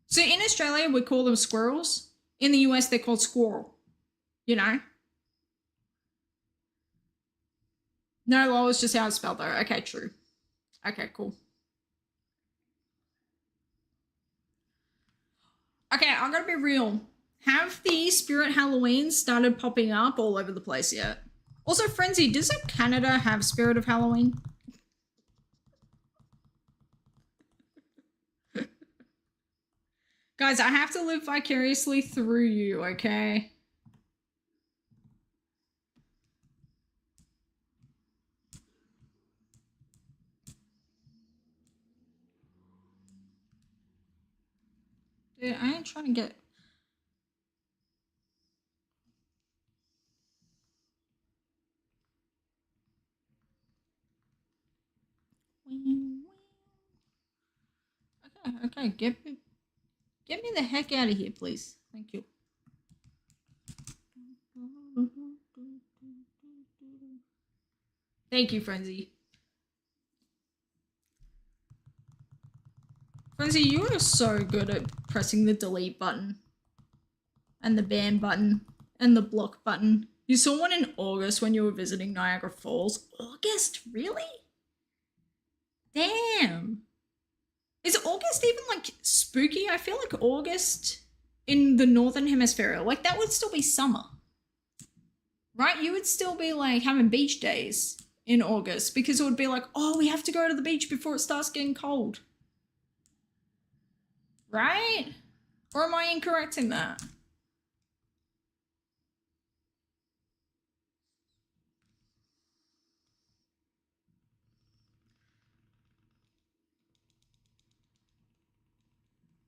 So in Australia, we call them squirrels. In the US, they're called squirrel. You know? No, well, it's just how it's spelled though. Okay, true. Okay, cool. Okay, I'm gonna be real. Have the Spirit Halloween started popping up all over the place yet? Also, Frenzy, doesn't Canada have Spirit of Halloween? Guys, I have to live vicariously through you, okay? Dude, I ain't trying to get... Okay, get me the heck out of here, please. Thank you. Thank you, Frenzy. Frenzy, you are so good at pressing the delete button and the ban button and the block button. You saw one in August when you were visiting Niagara Falls. August? Really? Damn. Is August even like spooky? I feel like August in the Northern Hemisphere, like that would still be summer. Right? You would still be like having beach days in August because it would be like, oh, we have to go to the beach before it starts getting cold. Right? Or am I incorrect in that?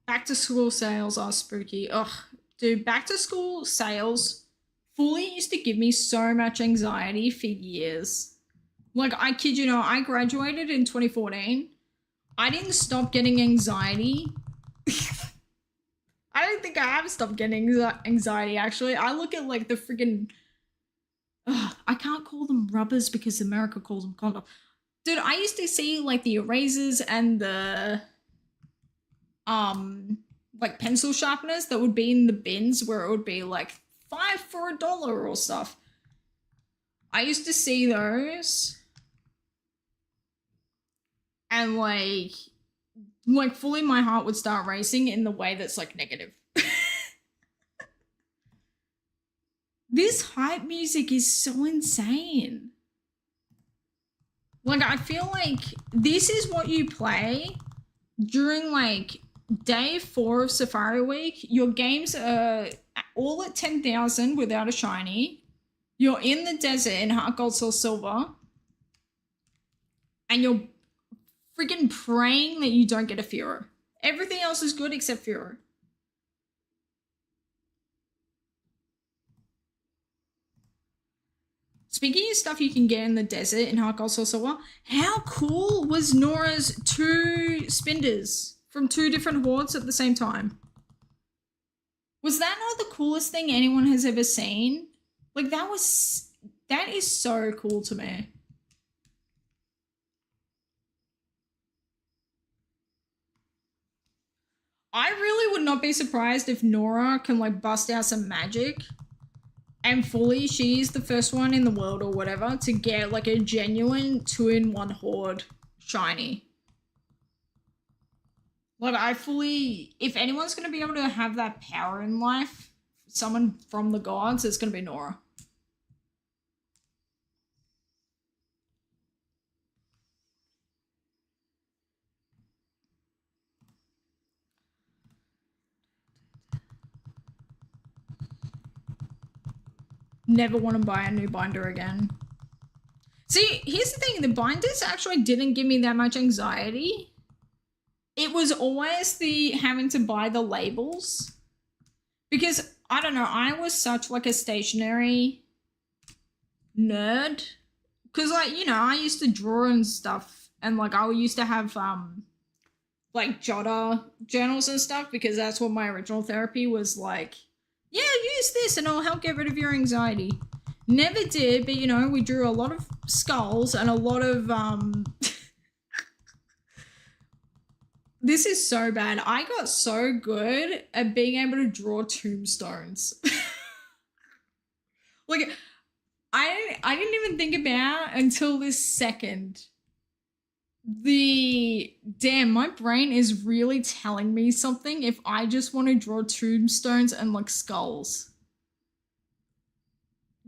Back to school sales are spooky. Ugh, dude, back to school sales fully used to give me so much anxiety for years. Like, I kid you not, I graduated in 2014. I didn't stop getting anxiety. I don't think I have stopped getting anxiety, actually. I look at, like, the freaking... I can't call them rubbers because America calls them condom. Dude, I used to see, like, the erasers and the... like pencil sharpeners that would be in the bins where it would be like $5 for $1 or stuff. I used to see those and like fully my heart would start racing in the way that's like negative. This hype music is so insane. Like, I feel like this is what you play during like day 4 of Safari Week. Your games are all at 10,000 without a shiny. You're in the desert in Heart Gold Soul Silver. And you're freaking praying that you don't get a Furo. Everything else is good except Furo. Speaking of stuff you can get in the desert in Heart Gold Soul Silver, how cool was Nora's 2 Spinders from 2 different hordes at the same time? Was that not the coolest thing anyone has ever seen? Like, that is so cool to me. I really would not be surprised if Nora can like bust out some magic and fully she's the first one in the world or whatever to get like a genuine 2-in-1 horde shiny. Like, I fully, if anyone's going to be able to have that power in life, someone from the gods, it's going to be Nora. Never want to buy a new binder again. See, here's the thing. The binders actually didn't give me that much anxiety. It was always the having to buy the labels. Because, I don't know, I was such like a stationery nerd. Because, like, you know, I used to draw and stuff. And, like, I used to have, like, jotter journals and stuff. Because that's what my original therapy was like. Yeah, use this and it'll help get rid of your anxiety. Never did, but, you know, we drew a lot of skulls and a lot of, This is so bad. I got so good at being able to draw tombstones. Like, I didn't even think about until this second. Damn, my brain is really telling me something if I just want to draw tombstones and like skulls.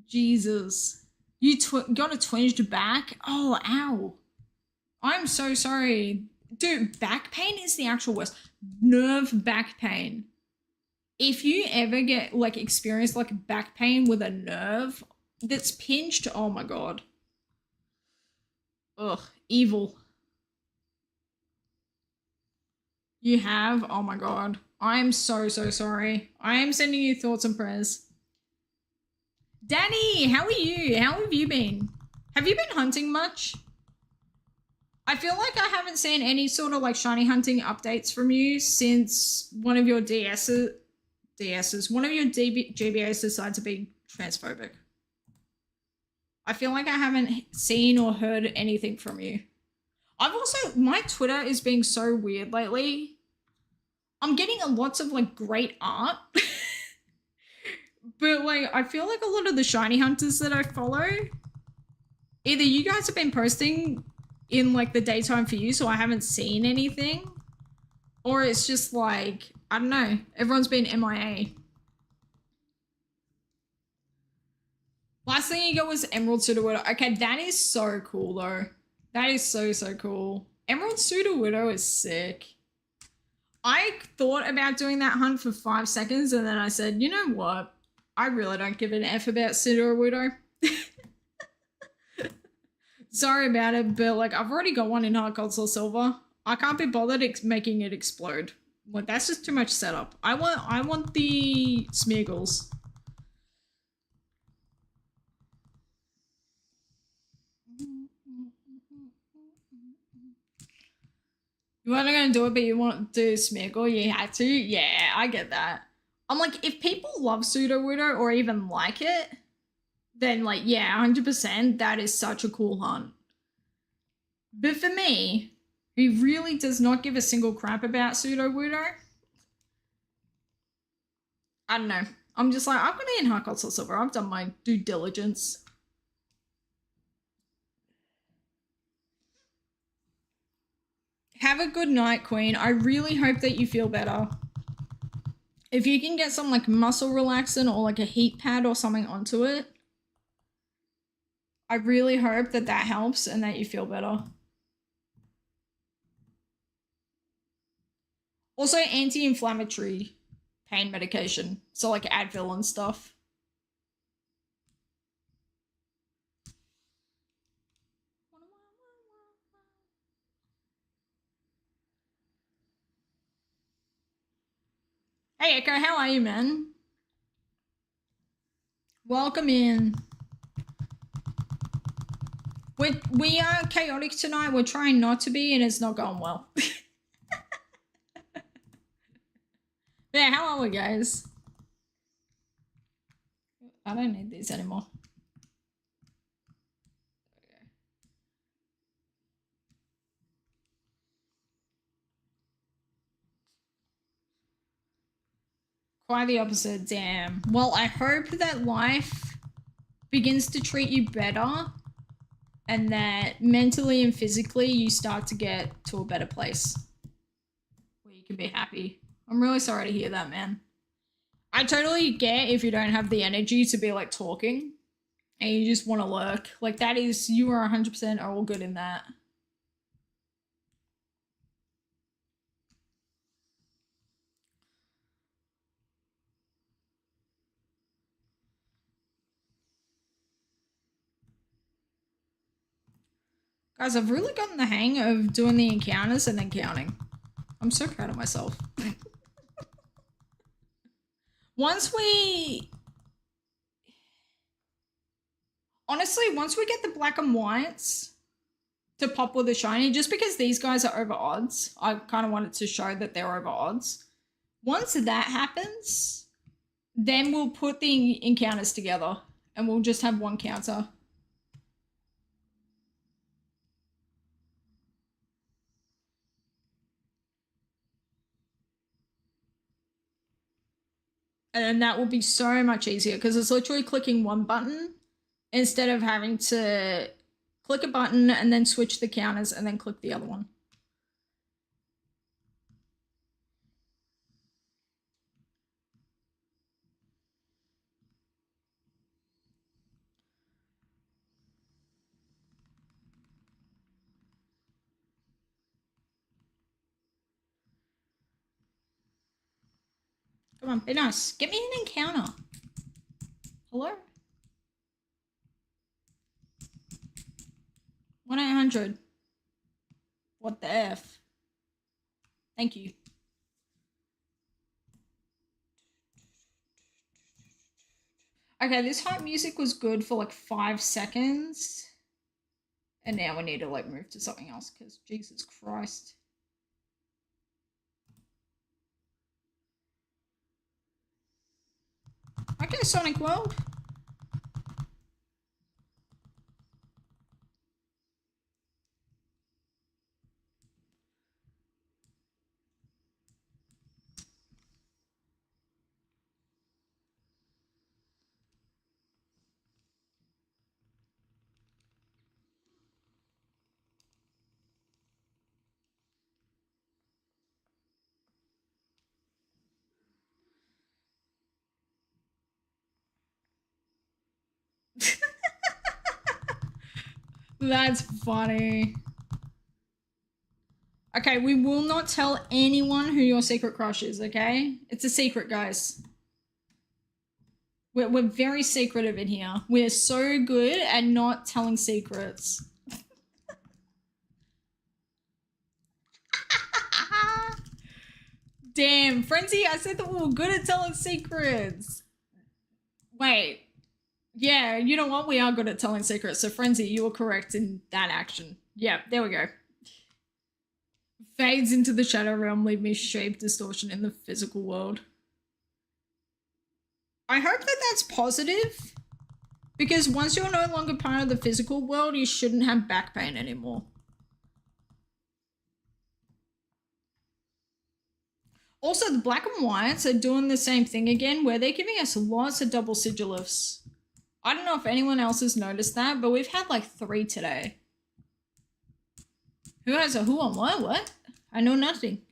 Jesus. You got a twinged back? Oh, ow. I'm so sorry. Dude, back pain is the actual worst. Nerve back pain. If you ever get like experience like back pain with a nerve that's pinched, oh my god. Ugh, evil. You have? Oh my god. I'm so sorry. I am sending you thoughts and prayers. Danny, how are you? How have you been? Have you been hunting much? I feel like I haven't seen any sort of like shiny hunting updates from you since one of your one of your GBAs decided to be transphobic. I feel like I haven't seen or heard anything from you. I've also, my Twitter is being so weird lately. I'm getting lots of like great art. But like, I feel like a lot of the shiny hunters that I follow, either you guys have been posting in like the daytime for you, so I haven't seen anything, or it's just like, I don't know, everyone's been MIA. Last thing you got was Emerald Sudowoodo. Okay, that is so cool though. That is so cool. Emerald Sudowoodo is sick. I thought about doing that hunt for 5 seconds and then I said, you know what? I really don't give an F about Sudowoodo. Sorry about it, but like I've already got one in Heart Gold Soul Silver. I can't be bothered making it explode. Like that's just too much setup. I want the Smeagol's. You weren't gonna do it, but you want to do Smeagol, you had to? Yeah, I get that. I'm like, if people love Sudowoodo or even like it, then like, yeah, 100%, that is such a cool hunt. But for me, he really does not give a single crap about Sudowoodo. I don't know. I'm just like, I'm gonna in Heart Gold Soul Silver. I've done my due diligence. Have a good night, Queen. I really hope that you feel better. If you can get some like muscle relaxant or like a heat pad or something onto it, I really hope that that helps and that you feel better. Also, anti-inflammatory pain medication. So like Advil and stuff. Hey Echo, how are you, man? Welcome in. We are chaotic tonight. We're trying not to be, and it's not going well. Yeah, how are we, guys? I don't need these anymore. Quite the opposite, damn. Well, I hope that life begins to treat you better and that mentally and physically you start to get to a better place where you can be happy. I'm really sorry to hear that, man. I totally get if you don't have the energy to be like talking and you just want to lurk. Like that is, you are 100% all good in that. Guys, I've really gotten the hang of doing the encounters and then counting. I'm so proud of myself. Once we get the black and whites to pop with a shiny, just because these guys are over odds, I kind of wanted to show that they're over odds. Once that happens, then we'll put the encounters together and we'll just have one counter. And that will be so much easier because it's literally clicking one button instead of having to click a button and then switch the counters and then click the other one. Come on, be nice. Get me an encounter. Hello? 1-800. What the F? Thank you. Okay, this hype music was good for like 5 seconds. And now we need to like move to something else because Jesus Christ. Okay, Sonic World. That's funny. Okay, we will not tell anyone who your secret crush is, okay? It's a secret, guys. We're very secretive in here. We're so good at not telling secrets. Damn, Frenzy, I said that we were good at telling secrets. Wait. Yeah, you know what? We are good at telling secrets. So, Frenzy, you were correct in that action. Yeah, there we go. Fades into the shadow realm, leave me shape distortion in the physical world. I hope that that's positive. Because once you're no longer part of the physical world, you shouldn't have back pain anymore. Also, the black and whites are doing the same thing again, where they're giving us lots of double sigillifs. I don't know if anyone else has noticed that, but we've had like 3 today. Who has a who on what? What? I know nothing.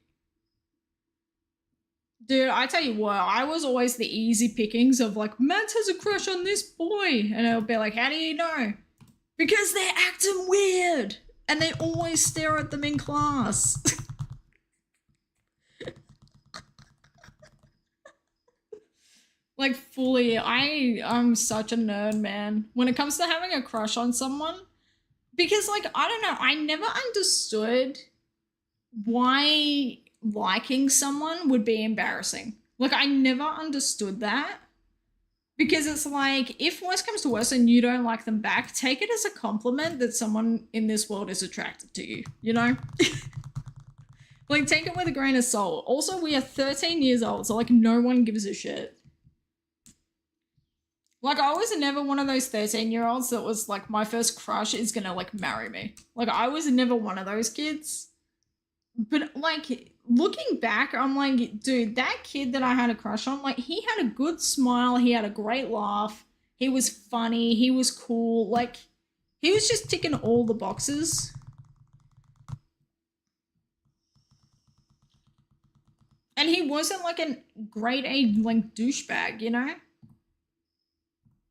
Dude, I tell you what, I was always the easy pickings of like, Matt has a crush on this boy. And I'll be like, how do you know? Because they're acting weird. And they always stare at them in class. Like, fully, I'm such a nerd, man. When it comes to having a crush on someone, because, like, I don't know, I never understood why liking someone would be embarrassing. Like, I never understood that. Because it's like, if worse comes to worse and you don't like them back, take it as a compliment that someone in this world is attracted to you, you know? Like, take it with a grain of salt. Also, we are 13 years old, so, like, no one gives a shit. Like, I was never one of those 13-year-olds that was like, my first crush is gonna, like, marry me. Like, I was never one of those kids. But, like, looking back, I'm like, dude, that kid that I had a crush on, like, he had a good smile. He had a great laugh. He was funny. He was cool. Like, he was just ticking all the boxes. And he wasn't, like, a grade A, like, douchebag, you know?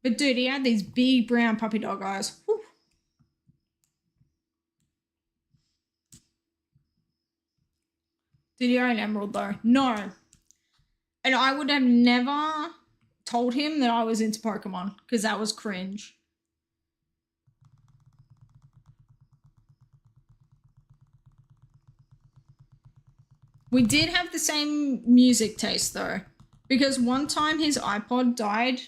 But, dude, he had these big brown puppy dog eyes. Whew. Did he own Emerald, though? No. And I would have never told him that I was into Pokemon, because that was cringe. We did have the same music taste, though. Because one time his iPod died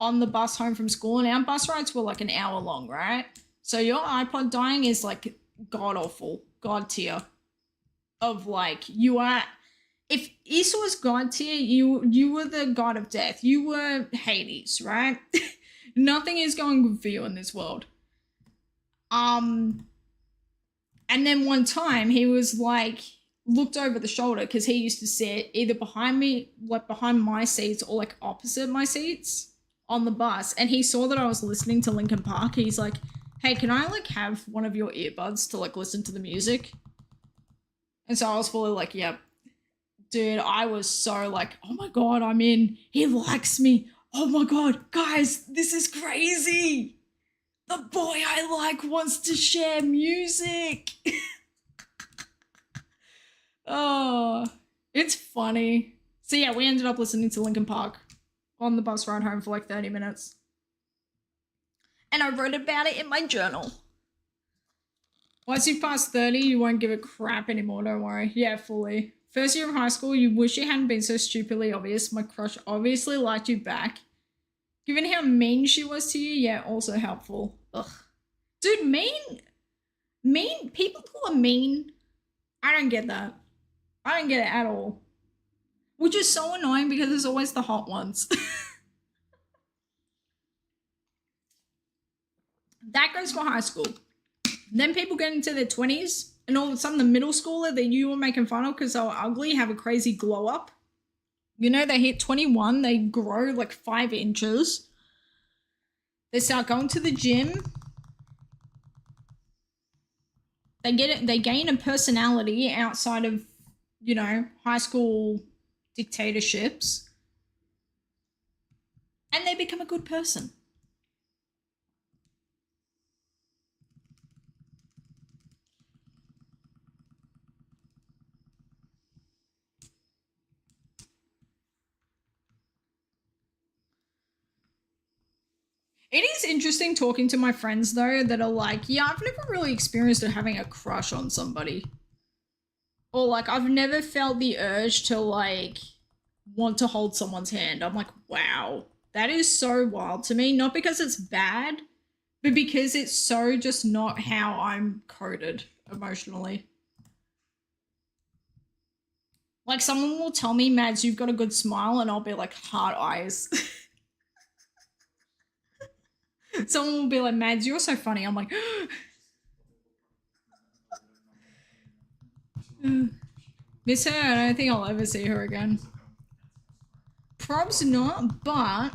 on the bus home from school, and our bus rides were like an hour long, right? So your iPod dying is like god awful, god tier of like, you are, if Issa was god tier, you were the god of death. You were Hades, right? Nothing is going good for you in this world. And then one time he was like, looked over the shoulder because he used to sit either behind me, like behind my seats, or like opposite my seats on the bus, and he saw that I was listening to Linkin Park. He's like, hey, can I like have one of your earbuds to like listen to the music? And so I was fully like, yep. Dude, I was so like, oh my god, I'm in. He likes me. Oh my god, guys, this is crazy. The boy I like wants to share music. Oh, it's funny. So yeah, we ended up listening to Linkin Park on the bus ride home for like 30 minutes. And I wrote about it in my journal. Once you pass 30, you won't give a crap anymore, don't worry. Yeah, fully. First year of high school, you wish you hadn't been so stupidly obvious. My crush obviously liked you back. Given how mean she was to you, yeah, also helpful. Ugh. Dude, mean? People who are mean? I don't get that. I don't get it at all. Which is so annoying because there's always the hot ones. That goes for high school. Then people get into their 20s, and all of a sudden the middle schooler that you were making fun of because they were ugly have a crazy glow up. You know, they hit 21, they grow like 5 inches. They start going to the gym. They gain a personality outside of, you know, high school dictatorships. And they become a good person. It is interesting talking to my friends though that are like, yeah, I've never really experienced having a crush on somebody. Or like I've never felt the urge to like want to hold someone's hand. I'm like, wow, that is so wild to me. Not because it's bad, but because it's so just not how I'm coded emotionally. Like someone will tell me, Mads, you've got a good smile, and I'll be like, heart eyes. Someone will be like, Mads, you're so funny. I'm like, miss her. I don't think I'll ever see her again. Probs not, but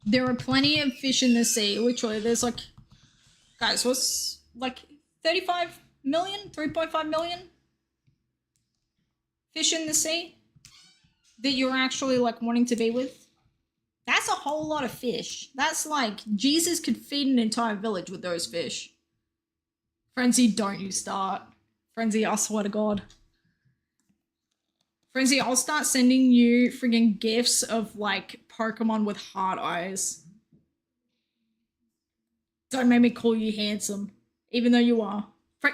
there are plenty of fish in the sea. Literally, there's like, guys, what's like 35 million, 3.5 million fish in the sea that you're actually like wanting to be with? That's a whole lot of fish. That's like Jesus could feed an entire village with those fish. Frenzy, don't you start. Frenzy, I swear to God. Frenzy, I'll start sending you friggin' gifs of like Pokemon with heart eyes. Don't make me call you handsome, even though you are.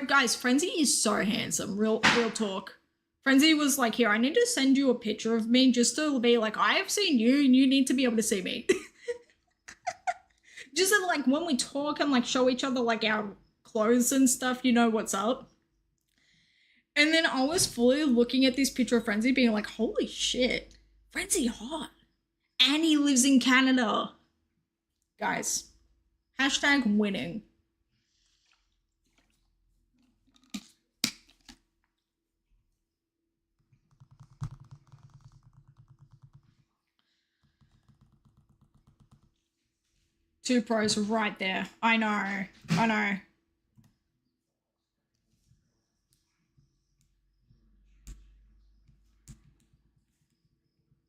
Guys, Frenzy is so handsome. Real talk. Frenzy was like, here, I need to send you a picture of me just to be like, I have seen you and you need to be able to see me. Just so, like when we talk and like show each other like our clothes and stuff, you know what's up. And then I was fully looking at this picture of Frenzy being like, holy shit, Frenzy hot. And he lives in Canada. Guys, hashtag winning. Two pros right there. I know.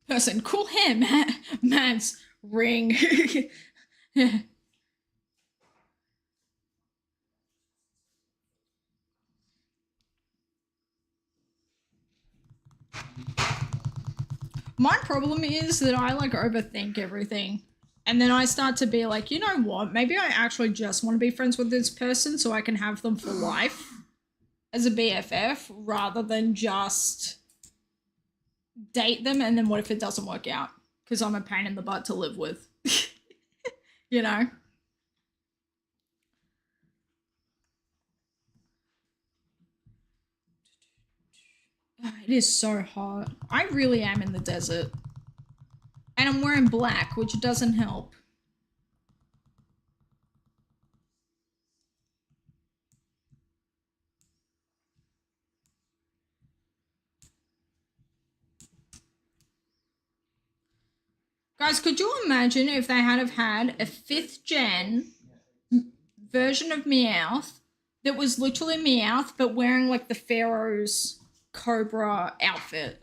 Person, cool him. Man's ring. My problem is that I like overthink everything. And then I start to be like, you know what? Maybe I actually just want to be friends with this person so I can have them for life as a BFF rather than just date them and then what if it doesn't work out? Because I'm a pain in the butt to live with. You know? It is so hot. I really am in the desert. And I'm wearing black, which doesn't help. Guys, could you imagine if they had have had a 5th gen version of Meowth that was literally Meowth but wearing like the Pharaoh's Cobra outfit?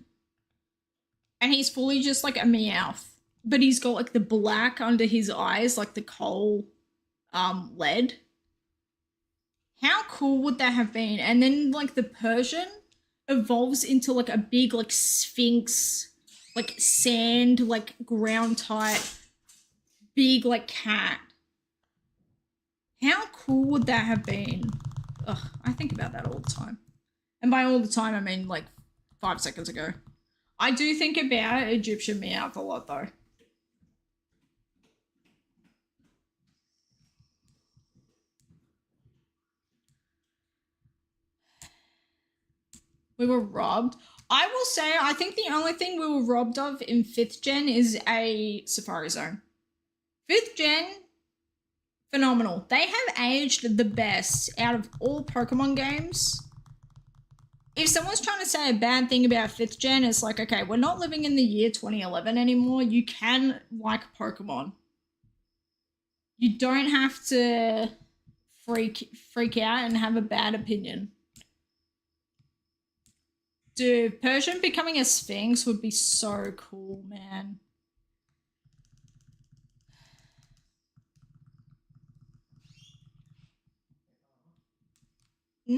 And he's fully just like a Meowth. But he's got like the black under his eyes, like the coal lead. How cool would that have been? And then like the Persian evolves into like a big like sphinx, like sand, like ground type, big like cat. How cool would that have been? Ugh, I think about that all the time. And by all the time, I mean like 5 seconds ago. I do think about Egyptian Meowth a lot though. We were robbed. I will say, I think the only thing we were robbed of in 5th gen is a Safari Zone. 5th gen, phenomenal. They have aged the best out of all Pokemon games. If someone's trying to say a bad thing about 5th gen, it's like, okay, we're not living in the year 2011 anymore. You can like Pokemon. You don't have to freak out and have a bad opinion. Dude, Persian becoming a Sphinx would be so cool, man. Hmm?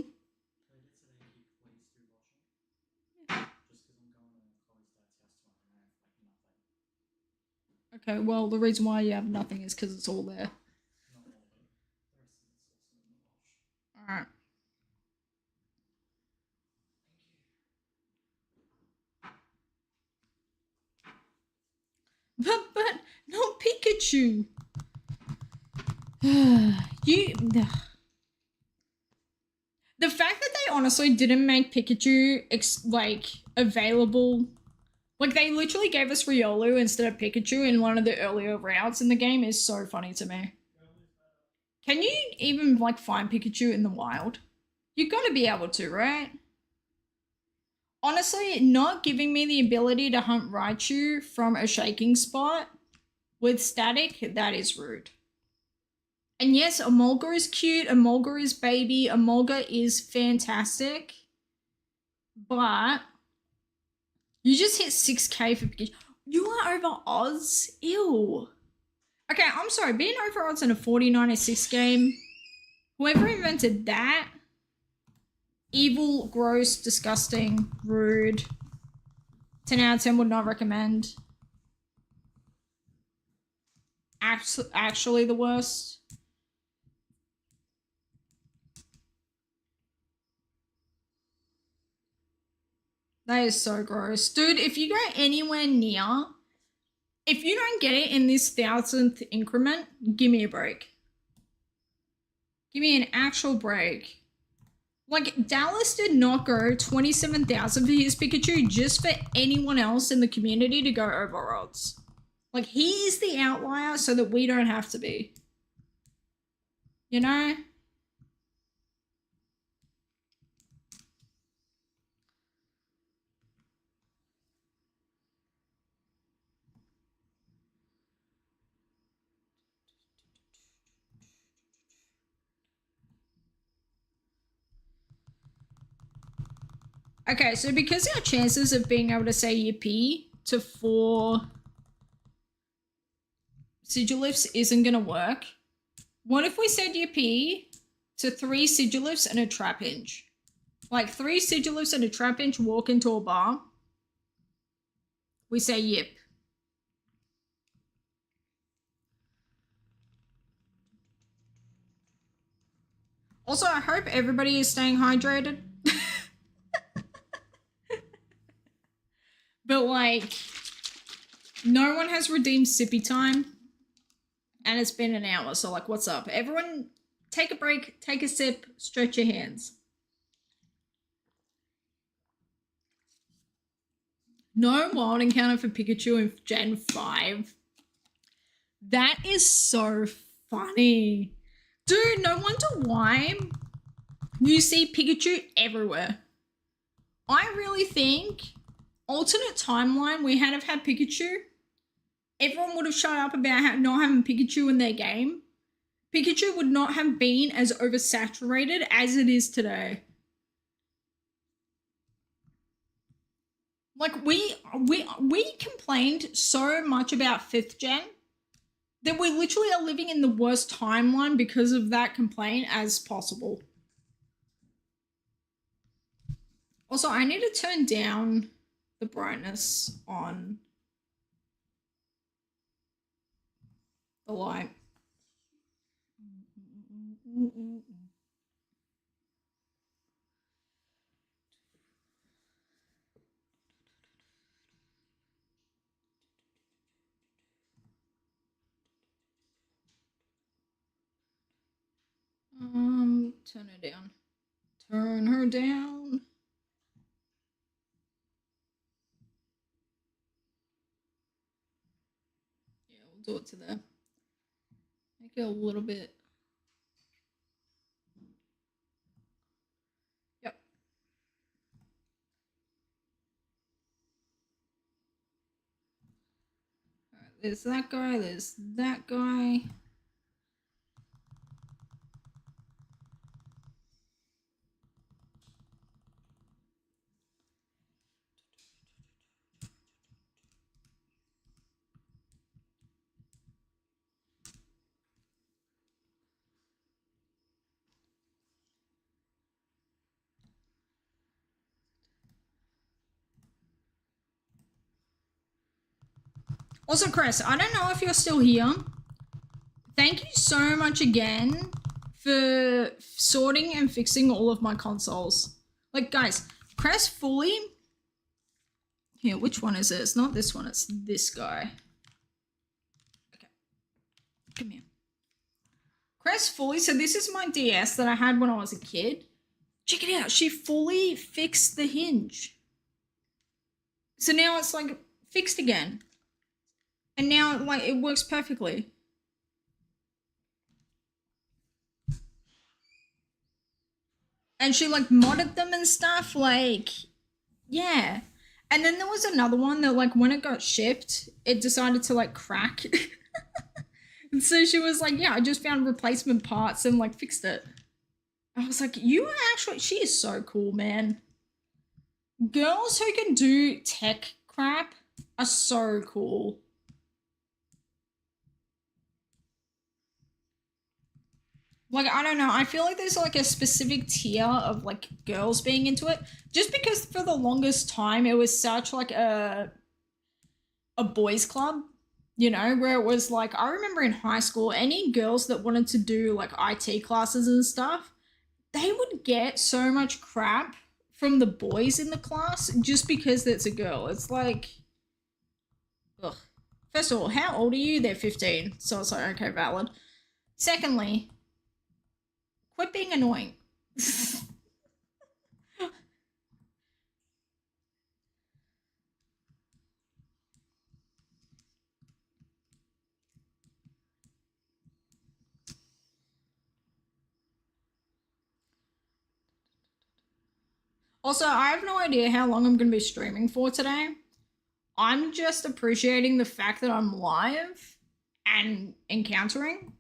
Okay, well, the reason why you have nothing is because it's all there. Alright. But, no Pikachu! You... The fact that they honestly didn't make Pikachu, available... Like, they literally gave us Riolu instead of Pikachu in one of the earlier routes in the game is so funny to me. Can you even, find Pikachu in the wild? You gotta be able to, right? Honestly, not giving me the ability to hunt Raichu from a shaking spot with static, that is rude. And yes, Emolga is cute, Emolga is baby, Emolga is fantastic. But you just hit 6k for Pikachu. You are over odds? Ew. Okay, I'm sorry, being over odds in a 40-96 game, whoever invented that, evil, gross, disgusting, rude, 10 out of 10 would not recommend. Actually the worst. That is so gross. Dude, if you go anywhere near, if you don't get it in this 1000th increment, give me a break. Give me an actual break. Like, Dallas did not go 27,000 for his Pikachu just for anyone else in the community to go over odds. Like, he is the outlier so that we don't have to be. You know? Okay, so because our chances of being able to say yippee to 4 Sigilifts isn't going to work, what if we said yippee to 3 Sigilifts and a Trapinch? Like 3 Sigilifts and a Trapinch walk into a bar. We say yip. Also, I hope everybody is staying hydrated. But, like, no one has redeemed sippy time. And it's been an hour, so, like, what's up? Everyone, take a break, take a sip, stretch your hands. No wild encounter for Pikachu in Gen 5. That is so funny. Dude, no wonder why you see Pikachu everywhere. I really think alternate timeline we had Pikachu, everyone would have shut up about not having Pikachu in their game. Pikachu would not have been as oversaturated as it is today. Like, we complained so much about 5th gen that we literally are living in the worst timeline because of that complaint as possible. Also, I need to turn down the brightness on the light. Turn her down. Turn her down. Yeah, we'll do it to there. Make it a little bit. Yep. Alright, there's that guy, there's that guy. Also, Chris, I don't know if you're still here. Thank you so much again for sorting and fixing all of my consoles. Like, guys, Chris fully... Here, which one is it? It's not this one, it's this guy. Okay. Come here. Chris fully... So this is my DS that I had when I was a kid. Check it out. She fully fixed the hinge. So now it's, like, fixed again. And now, like, it works perfectly. And she, like, modded them and stuff, like, yeah. And then there was another one that, like, when it got shipped, it decided to, like, crack. And so she was like, yeah, I just found replacement parts and, like, fixed it. I was like, you are actually... She is so cool, man. Girls who can do tech crap are so cool. Like, I don't know. I feel like there's, like, a specific tier of, like, girls being into it. Just because for the longest time, it was such, like, a boys' club, you know, where it was, like, I remember in high school, any girls that wanted to do, like, IT classes and stuff, they would get so much crap from the boys in the class just because it's a girl. It's like, ugh. First of all, how old are you? They're 15. So it's like, okay, valid. Secondly... Quit being annoying. Also, I have no idea how long I'm going to be streaming for today. I'm just appreciating the fact that I'm live and encountering.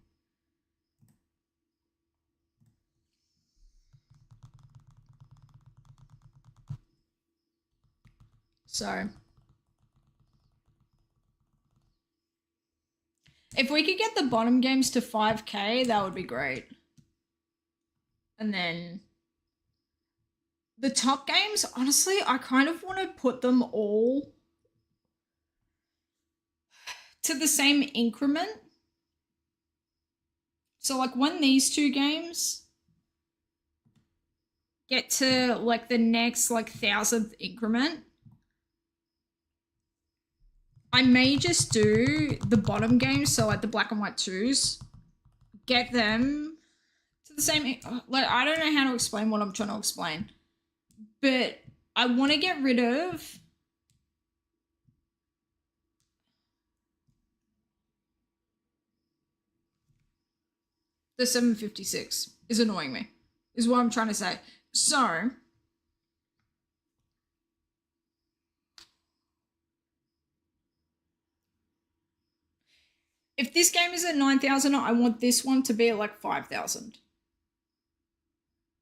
So, if we could get the bottom games to 5K, that would be great. And then the top games, honestly, I kind of want to put them all to the same increment. So, like, when these two games get to, like, the next, like, 1000th increment, I may just do the bottom games, so like the black and white 2s, get them to the same, like, I don't know how to explain what I'm trying to explain, but I want to get rid of the 756 is annoying me, is what I'm trying to say. So, if this game is at 9,000, I want this one to be at like 5,000.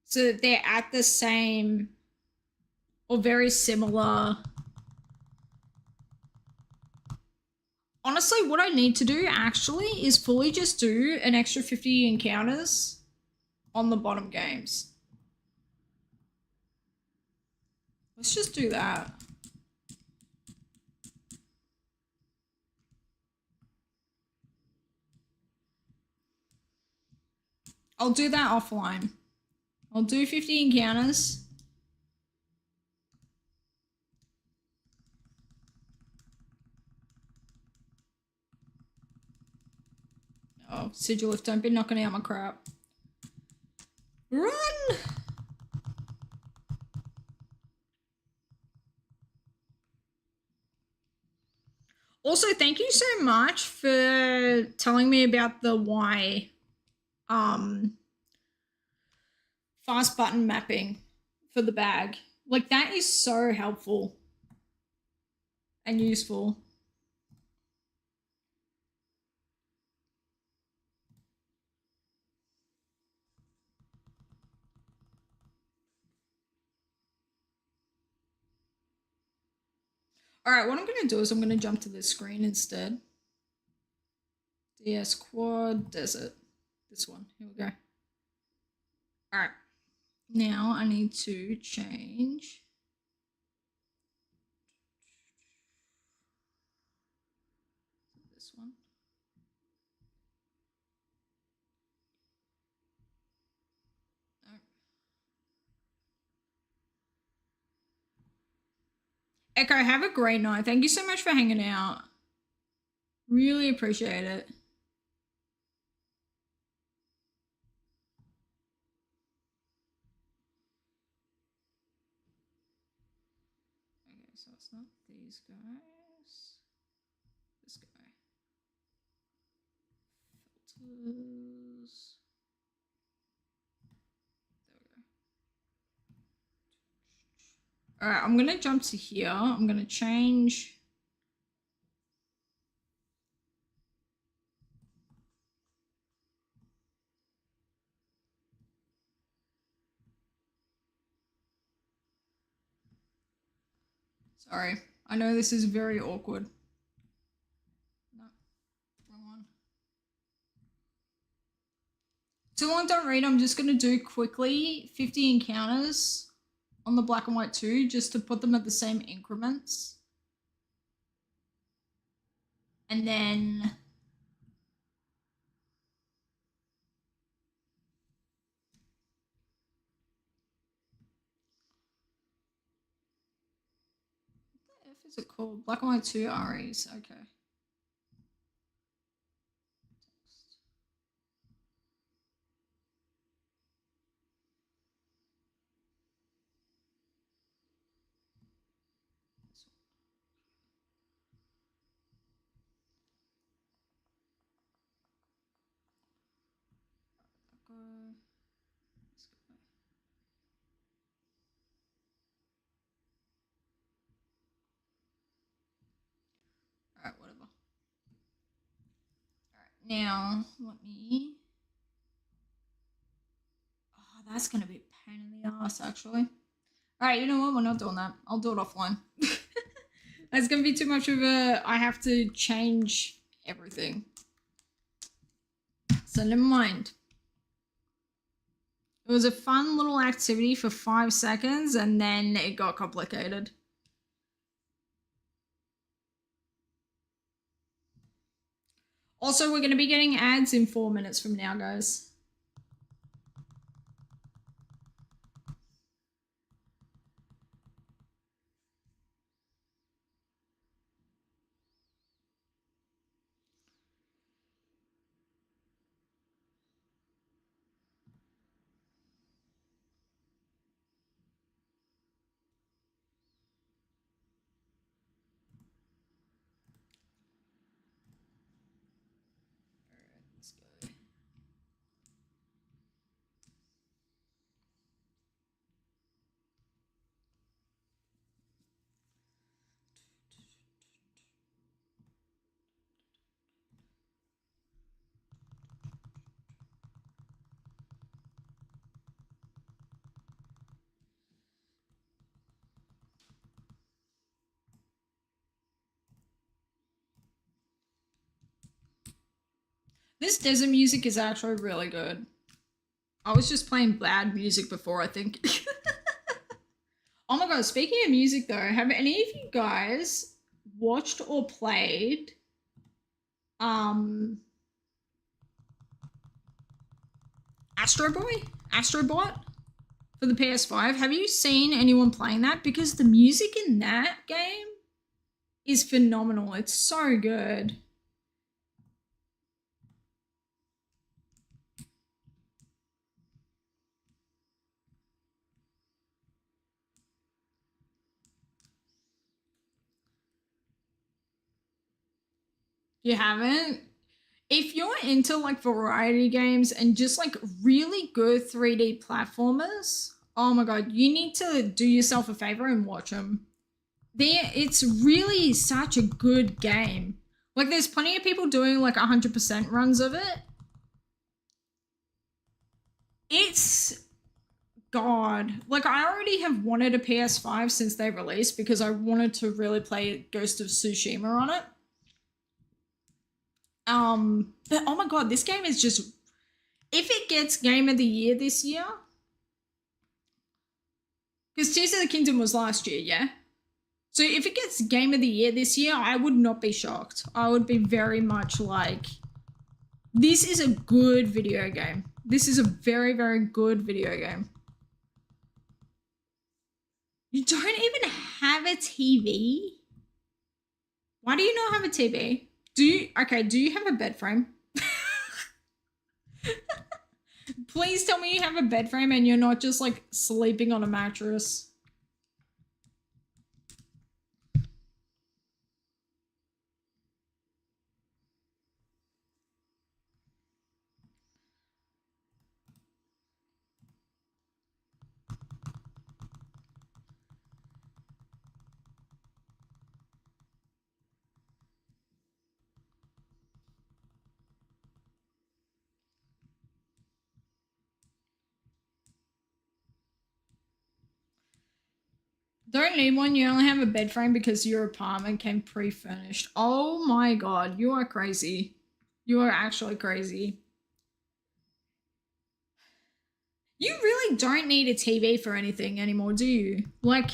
So that they're at the same or very similar. Honestly, what I need to do actually is fully just do an extra 50 encounters on the bottom games. Let's just do that. I'll do that offline. I'll do 50 encounters. Oh, Sigilif, don't be knocking out my crap. Run! Also, thank you so much for telling me about the Y fast button mapping for the bag. Like, that is so helpful and useful. All right, what I'm going to do is I'm going to jump to this screen instead. DS Quad Desert. This one. Here we go. All right. Now I need to change. Echo, have a great night. Thank you so much for hanging out. Really appreciate it. Okay, so it's not these guys. This guy. Filters. There we go. Alright, I'm gonna jump to here. I'm gonna change. Sorry, I know this is very awkward. No, wrong one. Too long, don't read. I'm just gonna do quickly 50 encounters on the black and white 2 just to put them at the same increments. And then what the F is it called? Black and white 2 REs. Okay. Alright, whatever. Alright, now let me. Oh, that's gonna be a pain in the ass, actually. Alright, you know what? We're not doing that. I'll do it offline. That's gonna be too much of a. I have to change everything. So never mind. It was a fun little activity for 5 seconds and then it got complicated. Also, we're going to be getting ads in 4 minutes from now, guys. This desert music is actually really good. I was just playing bad music before, I think. Oh my god, speaking of music though, have any of you guys watched or played Astrobot for the PS5? Have you seen anyone playing that? Because the music in that game is phenomenal. It's so good. You haven't? If you're into like variety games and just like really good 3D platformers, oh my god, you need to do yourself a favor and watch them. It's really such a good game. Like there's plenty of people doing like 100% runs of it. It's god. Like I already have wanted a PS5 since they released because I wanted to really play Ghost of Tsushima on it. But oh my god, this game is just, if it gets Game of the Year this year, because Tears of the Kingdom was last year, yeah? So if it gets Game of the Year this year, I would not be shocked. I would be very much like, this is a good video game. This is a very, very good video game. You don't even have a TV? Why do you not have a TV? Do you have a bed frame? Please tell me you have a bed frame and you're not just like sleeping on a mattress. Don't need one, you only have a bed frame because your apartment came pre-furnished. Oh my god, you are crazy. You are actually crazy. You really don't need a TV for anything anymore, do you? Like,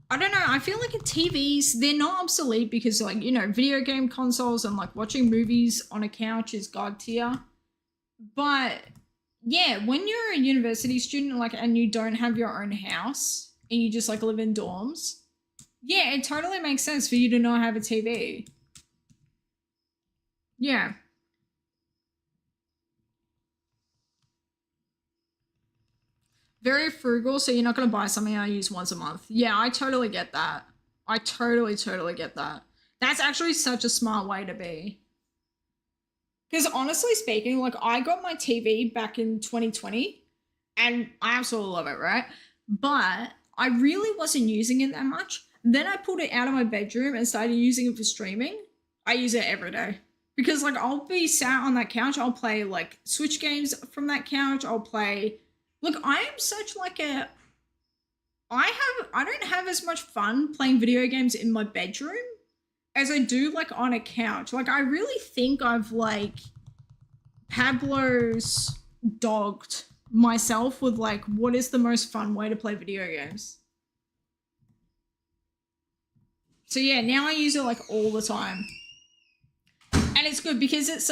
I don't know, I feel like TVs, they're not obsolete because, like, you know, video game consoles and, like, watching movies on a couch is god tier. But, yeah, when you're a university student, like, and you don't have your own house and you just, like, live in dorms, yeah, it totally makes sense for you to not have a TV. Yeah. Very frugal, so you're not going to buy something I use once a month. Yeah, I totally get that. I totally get that. That's actually such a smart way to be. Because honestly speaking, like, I got my TV back in 2020 and I absolutely love it, right? But I really wasn't using it that much. Then I pulled it out of my bedroom and started using it for streaming. I use it every day. Because, like, I'll be sat on that couch, I'll play, like, Switch games from that couch, I'll play... Look, I am such, like, a... I don't have as much fun playing video games in my bedroom as I do, like, on a couch. Like, I really think I've, like, Pablo's dogged myself with, like, what is the most fun way to play video games. So, yeah, now I use it, like, all the time. And it's good because it's,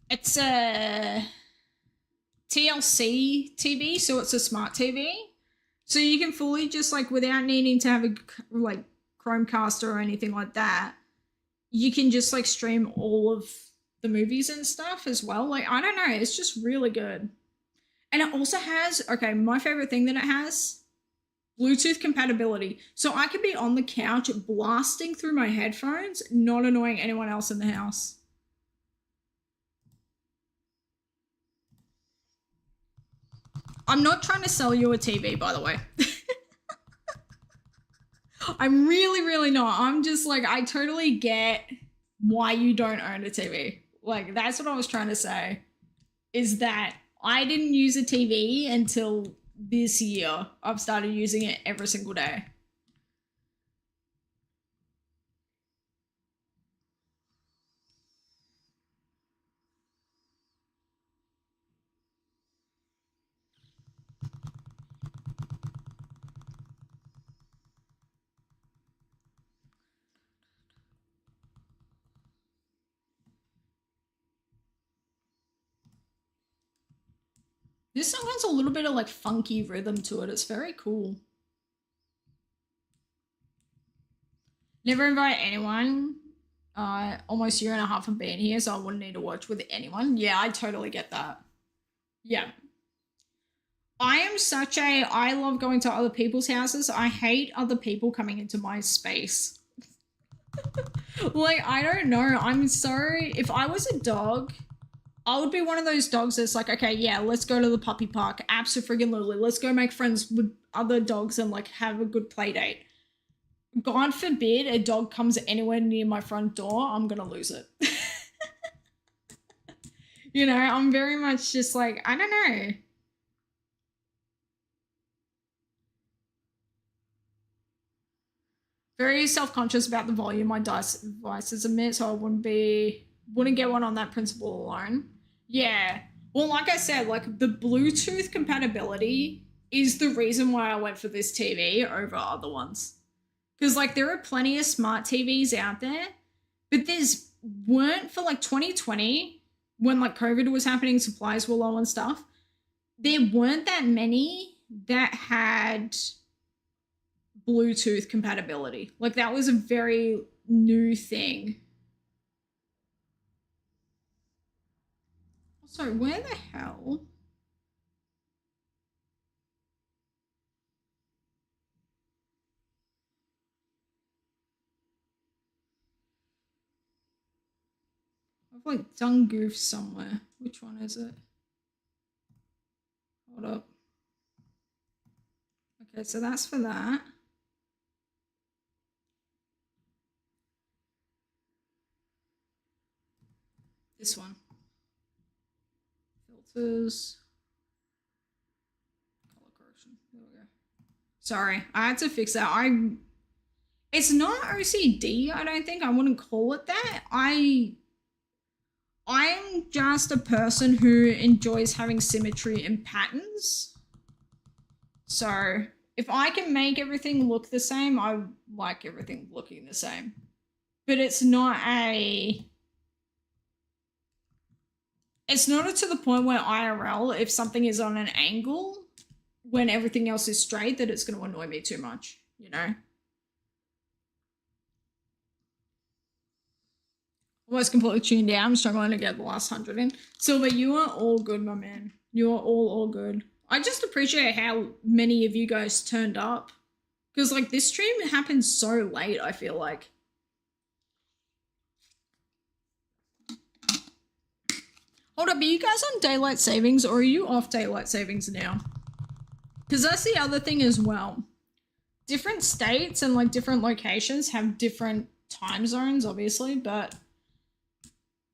it's a TLC TV, so it's a smart TV. So you can fully just, like, without needing to have a, like, Chromecast or anything like that, you can just, like, stream all of the movies and stuff as well. Like, I don't know, it's just really good. And it also has, okay, my favorite thing that it has, Bluetooth compatibility. So I could be on the couch blasting through my headphones, not annoying anyone else in the house. I'm not trying to sell you a TV, by the way. I'm really not. I'm just like, I totally get why you don't own a TV. Like, that's what I was trying to say, is that I didn't use a TV until this year. I've started using it every single day. This song has a little bit of, like, funky rhythm to it. It's very cool. Never invite anyone. Almost a year and a half of being here, so I wouldn't need to watch with anyone. Yeah, I totally get that. Yeah. I am such a... I love going to other people's houses. I hate other people coming into my space. Like, I don't know. I'm sorry. If I was a dog... I would be one of those dogs that's like, okay, yeah, let's go to the puppy park. Absolutely. Let's go make friends with other dogs and, like, have a good play date. God forbid a dog comes anywhere near my front door, I'm going to lose it. You know, I'm very much just like, I don't know. Very self-conscious about the volume my devices emit, so I wouldn't get one on that principle alone. Yeah. Well, like I said, like, the Bluetooth compatibility is the reason why I went for this TV over other ones. Because, like, there are plenty of smart TVs out there, but there's weren't for, like, 2020, when, like, COVID was happening, supplies were low and stuff. there weren't that many that had Bluetooth compatibility. Like, that was a very new thing. So where the hell? I've like done goof somewhere. Which one is it? Hold up. Okay, so that's for that. This one. Filters. Color correction. There we go. Sorry, I had to fix that. It's not OCD, I don't think. I wouldn't call it that. I'm just a person who enjoys having symmetry and patterns. So if I can make everything look the same, I like everything looking the same. But it's not to the point where IRL, if something is on an angle when everything else is straight, that it's going to annoy me too much, you know? Was completely tuned out. I'm struggling to get the last 100 in. Silver, you are all good, my man. You are all good. I just appreciate how many of you guys turned up. Because, like, this stream happens so late, I feel like. Hold up, are you guys on daylight savings or are you off daylight savings now? Because that's the other thing as well. Different states and, like, different locations have different time zones, obviously, but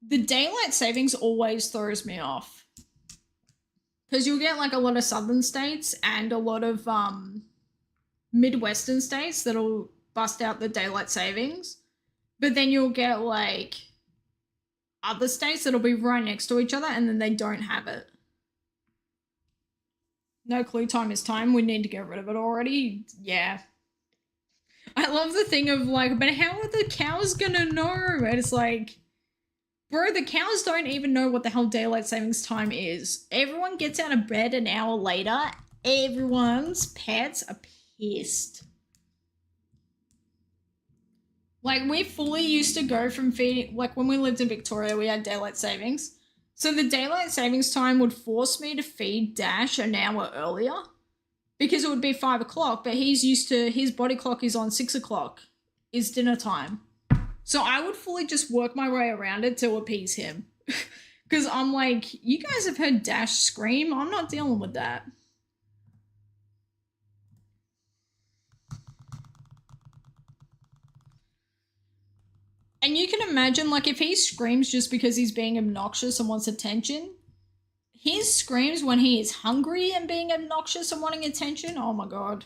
the daylight savings always throws me off. Because you'll get, like, a lot of southern states and a lot of Midwestern states that'll bust out the daylight savings. But then you'll get, like, other states that'll be right next to each other and then they don't have it. No clue, time is time. We need to get rid of it already. Yeah. I love the thing of, like, but how are the cows gonna know? And it's like, bro, the cows don't even know what the hell daylight savings time is. Everyone gets out of bed an hour later. Everyone's pets are pissed. Like, we fully used to go from feeding, like, when we lived in Victoria, we had daylight savings. So the daylight savings time would force me to feed Dash an hour earlier because it would be 5 o'clock, but he's used to, his body clock is on 6 o'clock, is dinner time. So I would fully just work my way around it to appease him. Because I'm like, you guys have heard Dash scream. I'm not dealing with that. And you can imagine, like, if he screams just because he's being obnoxious and wants attention, his screams when he is hungry and being obnoxious and wanting attention, oh my god.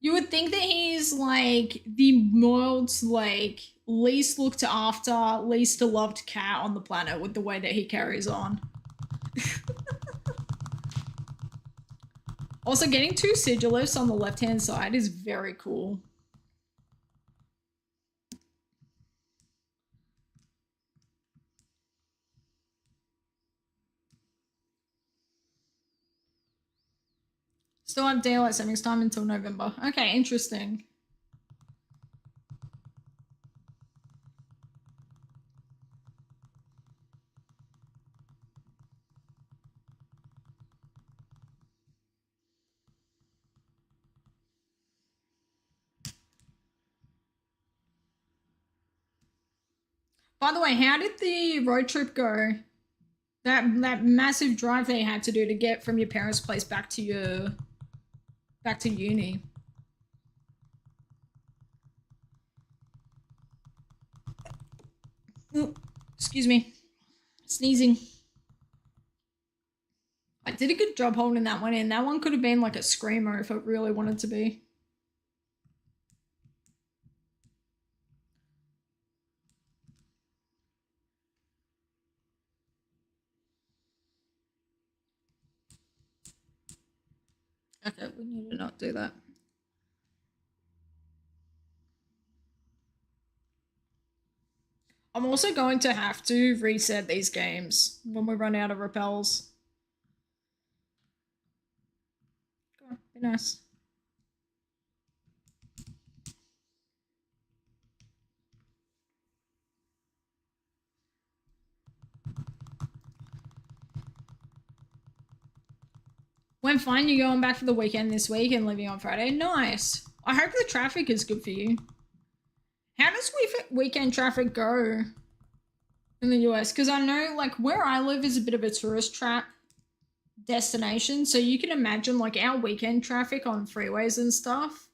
You would think that he's, like, the world's, like, least looked after, least loved cat on the planet with the way that he carries on. Also, getting 2 sigilifs on the left-hand side is very cool. Still have daylight savings time until November. Okay, interesting. By the way, how did the road trip go? That massive drive they had to do to get from your parents' place back to uni. Oh, excuse me. Sneezing. I did a good job holding that one in. That one could have been like a screamer if it really wanted to be. Okay, we need to not do that. I'm also going to have to reset these games when we run out of repels. Be nice. Went fine. You're going back for the weekend this week and leaving on Friday. Nice. I hope the traffic is good for you. How does weekend traffic go in the US? Because I know, like, where I live is a bit of a tourist trap destination. So you can imagine, like, our weekend traffic on freeways and stuff.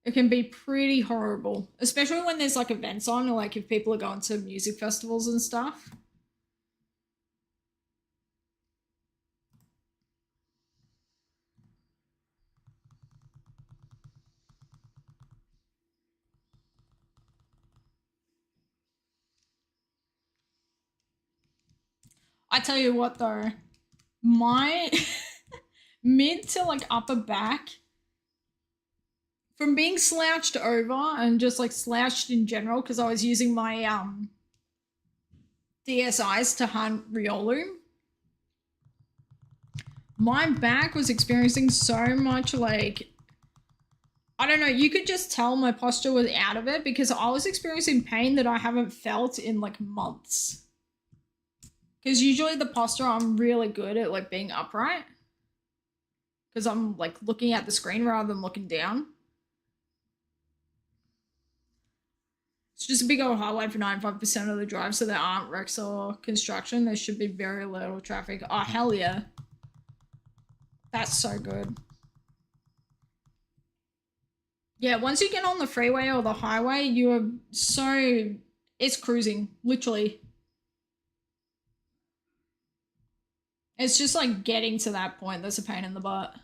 It can be pretty horrible. Especially when there's, like, events on, or, like, if people are going to music festivals and stuff. I tell you what, though. My mid to, like, upper back, from being slouched over and just, like, slouched in general, because I was using my DSIs to hunt Riolu, my back was experiencing so much, like, I don't know, you could just tell my posture was out of it because I was experiencing pain that I haven't felt in, like, months. Because usually the posture, I'm really good at, like, being upright. Because I'm, like, looking at the screen rather than looking down. It's just a big old highway for 95% of the drive, so there aren't wrecks or construction. There should be very little traffic. Oh, hell yeah. That's so good. Yeah, once you get on the freeway or the highway, you are so... It's cruising, literally. It's just, like, getting to that point that's a pain in the butt.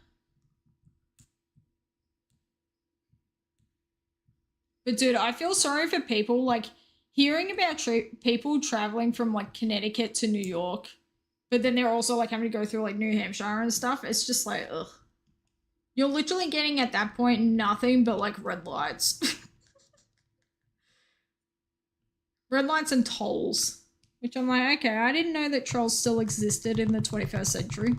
But, dude, I feel sorry for people, like, hearing about people traveling from, like, Connecticut to New York, but then they're also, like, having to go through, like, New Hampshire and stuff. It's just like, ugh. You're literally getting, at that point, nothing but, like, red lights. Red lights and tolls. Which I'm like, okay, I didn't know that trolls still existed in the 21st century.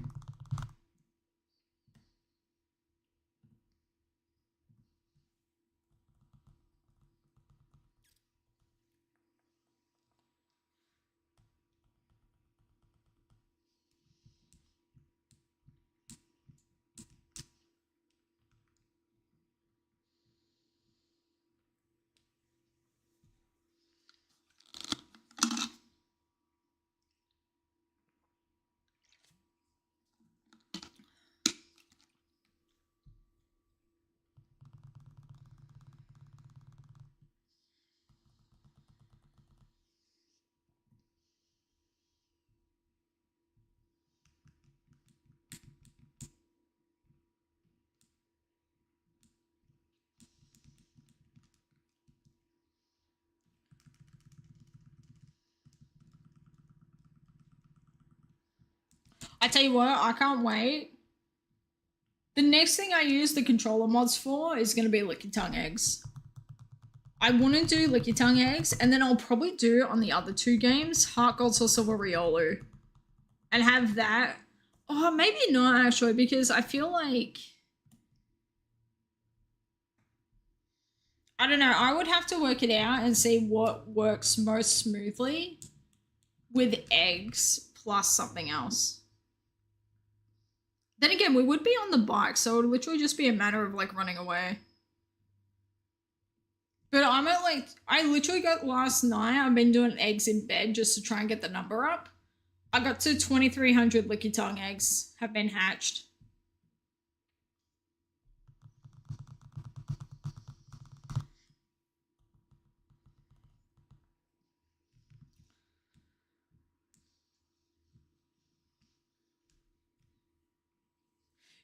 I tell you what, I can't wait. The next thing I use the controller mods for is going to be Licky Tongue Eggs. I want to do Licky Tongue Eggs, and then I'll probably do on the other two games, Heart Gold or Silver Riolu. And have that. Oh, maybe not actually, because I feel like... I don't know, I would have to work it out and see what works most smoothly with eggs plus something else. Then again, we would be on the bike, so it would literally just be a matter of, like, running away. But I'm at, like, I literally got last night, I've been doing eggs in bed just to try and get the number up. I got to 2,300 Licky Tongue eggs have been hatched.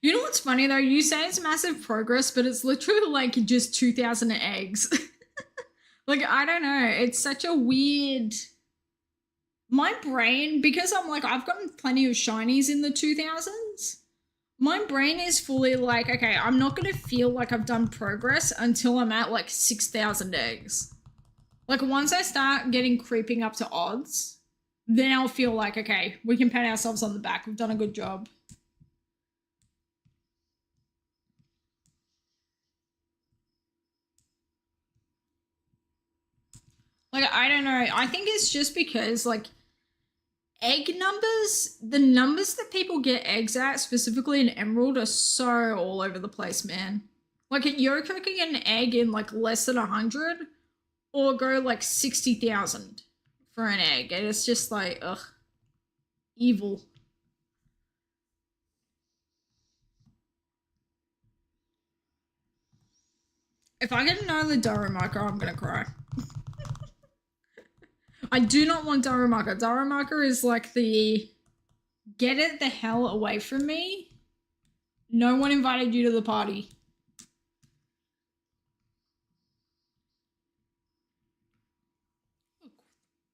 You know what's funny though? You say it's massive progress, but it's literally like just 2,000 eggs. Like, I don't know. It's such a weird... My brain, because I'm like, I've gotten plenty of shinies in the 2000s. My brain is fully like, okay, I'm not going to feel like I've done progress until I'm at like 6,000 eggs. Like, once I start getting creeping up to odds, then I'll feel like, okay, we can pat ourselves on the back. We've done a good job. Like, I don't know. I think it's just because, like, egg numbers, the numbers that people get eggs at, specifically in Emerald, are so all over the place, man. Like, you're cooking an egg in, like, less than 100, or go, like, 60,000 for an egg. And it's just like, ugh. Evil. If I get another Darumaka, I'm gonna cry. I do not want Darumaka. Darumaka is like the get it the hell away from me. No one invited you to the party.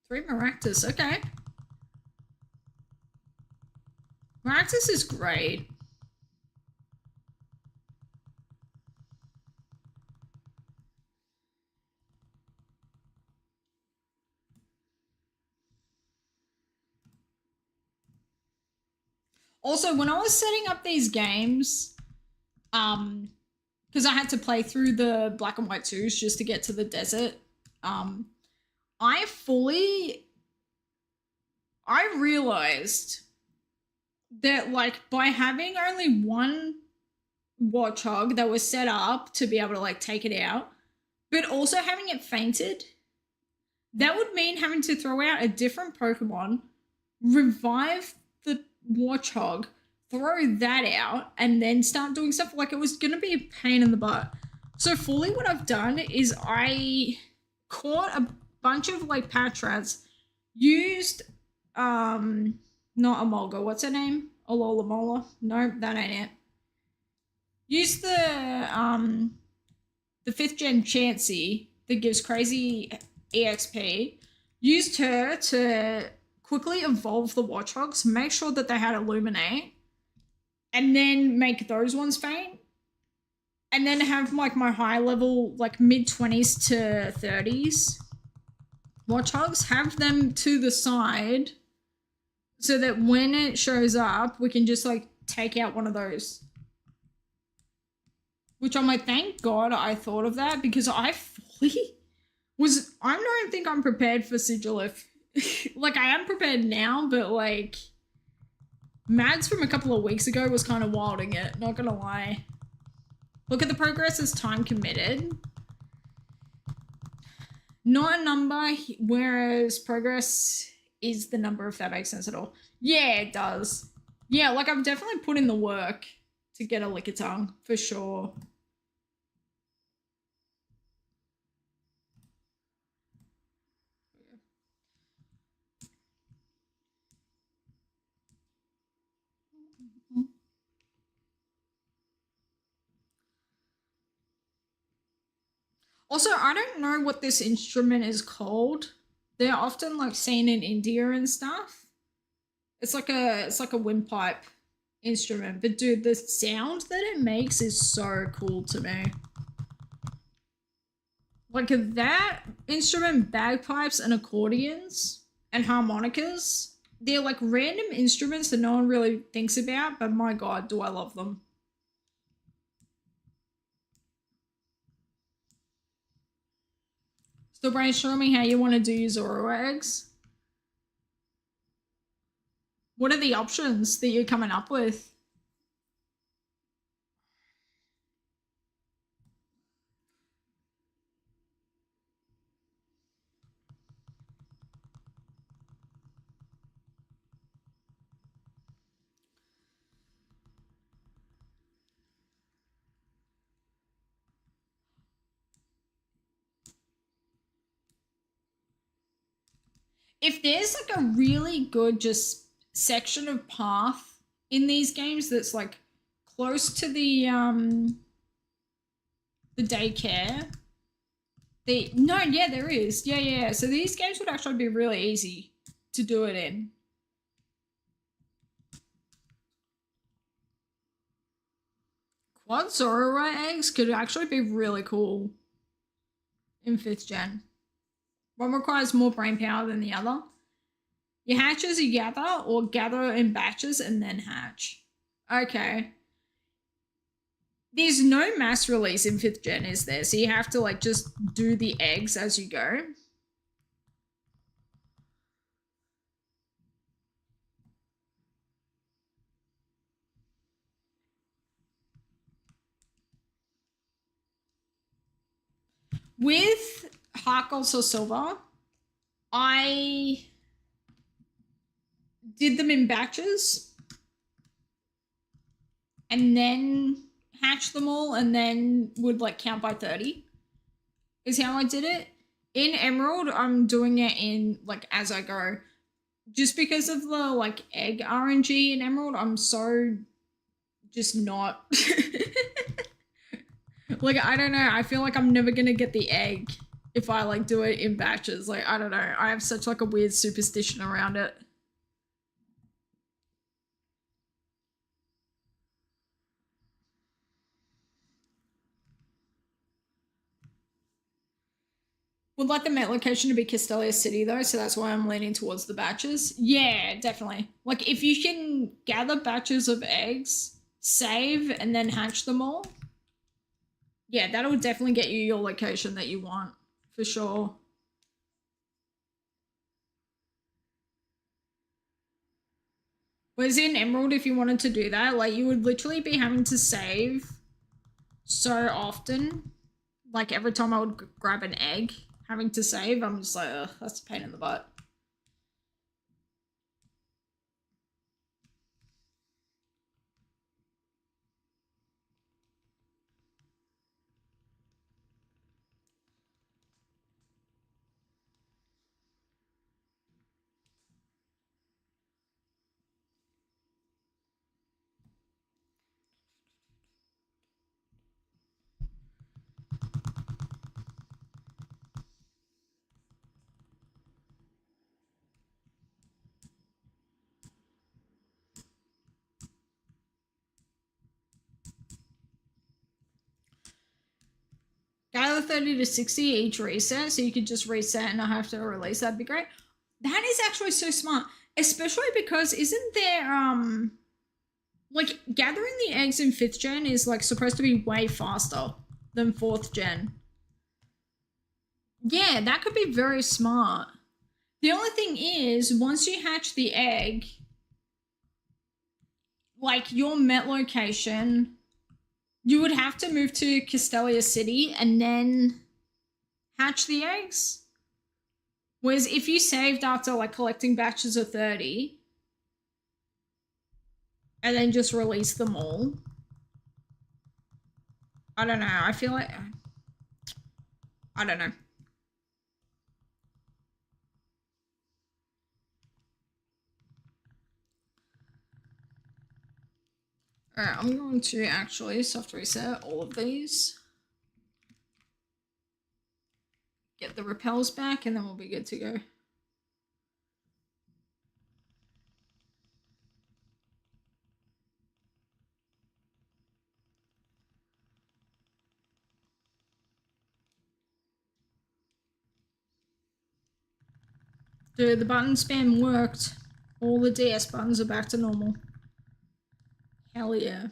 Three Maractus, okay. Maractus is great. Also, when I was setting up these games, because I had to play through the Black and White 2s just to get to the desert, I realized that, like, by having only one Warthog that was set up to be able to, like, take it out, but also having it fainted, that would mean having to throw out a different Pokemon, revive the Warthog, throw that out, and then start doing stuff. Like, it was going to be a pain in the butt. So fully what I've done is I caught a bunch of, like, Patrats, used, not Emolga, what's her name? Alola? No, that ain't it. Used the 5th gen Chansey that gives crazy EXP. Used her to quickly evolve the Warthogs, make sure that they had Illuminate, and then make those ones faint. And then have, like, my high level, like, mid-20s to 30s Warthogs, have them to the side so that when it shows up, we can just, like, take out one of those. Which I'm like, thank God I thought of that, because I fully was, I don't think I'm prepared for Sigilif. Like, I am prepared now, but, like, Mads from a couple of weeks ago was kind of wilding it, not gonna lie. Look at the progress as time committed. Not a number, whereas progress is the number, if that makes sense at all. Yeah, it does. Yeah, like, I've definitely put in the work to get a Lickitung, for sure. Also, I don't know what this instrument is called. They're often, like, seen in India and stuff. It's like a windpipe instrument, but dude, the sound that it makes is so cool to me. Like, that instrument, bagpipes and accordions and harmonicas, they're, like, random instruments that no one really thinks about, but my god, do I love them. Still brainstorming how you want to do your Zoro eggs? What are the options that you're coming up with? If there's, like, a really good just section of path in these games that's, like, close to the daycare, there is. Yeah. So these games would actually be really easy to do it in. Quad Zorora eggs could actually be really cool in 5th gen. One requires more brain power than the other. You hatch as you gather, or gather in batches and then hatch. Okay. There's no mass release in 5th gen, is there? So you have to, like, just do the eggs as you go. With Heart Gold or Silver, I did them in batches and then hatched them all and then would like count by 30 is how I did it. In Emerald, I'm doing it in like as I go. Just because of the like egg RNG in Emerald, I'm so just not like I don't know, I feel like I'm never gonna get the egg if I like do it in batches. Like I don't know, I have such like a weird superstition around it. Would like the Met location to be Castelia City though, so that's why I'm leaning towards the batches. Yeah, definitely. Like if you can gather batches of eggs, save, and then hatch them all, yeah, that'll definitely get you your location that you want, for sure. Whereas in Emerald, if you wanted to do that, like you would literally be having to save so often. Like every time I would grab an egg, having to save, I'm just like, ugh, that's a pain in the butt. Gather 30 to 60 each reset, so you could just reset and not have to release. That'd be great. That is actually so smart, especially because isn't there like gathering the eggs in 5th gen is like supposed to be way faster than 4th gen. Yeah, that could be very smart. The only thing is, once you hatch the egg, like your Met location, you would have to move to Castelia City and then hatch the eggs. Whereas if you saved after like collecting batches of 30 and then just release them all, I don't know. I feel like, I don't know. Alright, I'm going to actually soft reset all of these. Get the repels back and then we'll be good to go. Dude, the button spam worked. All the DS buttons are back to normal. Hell yeah.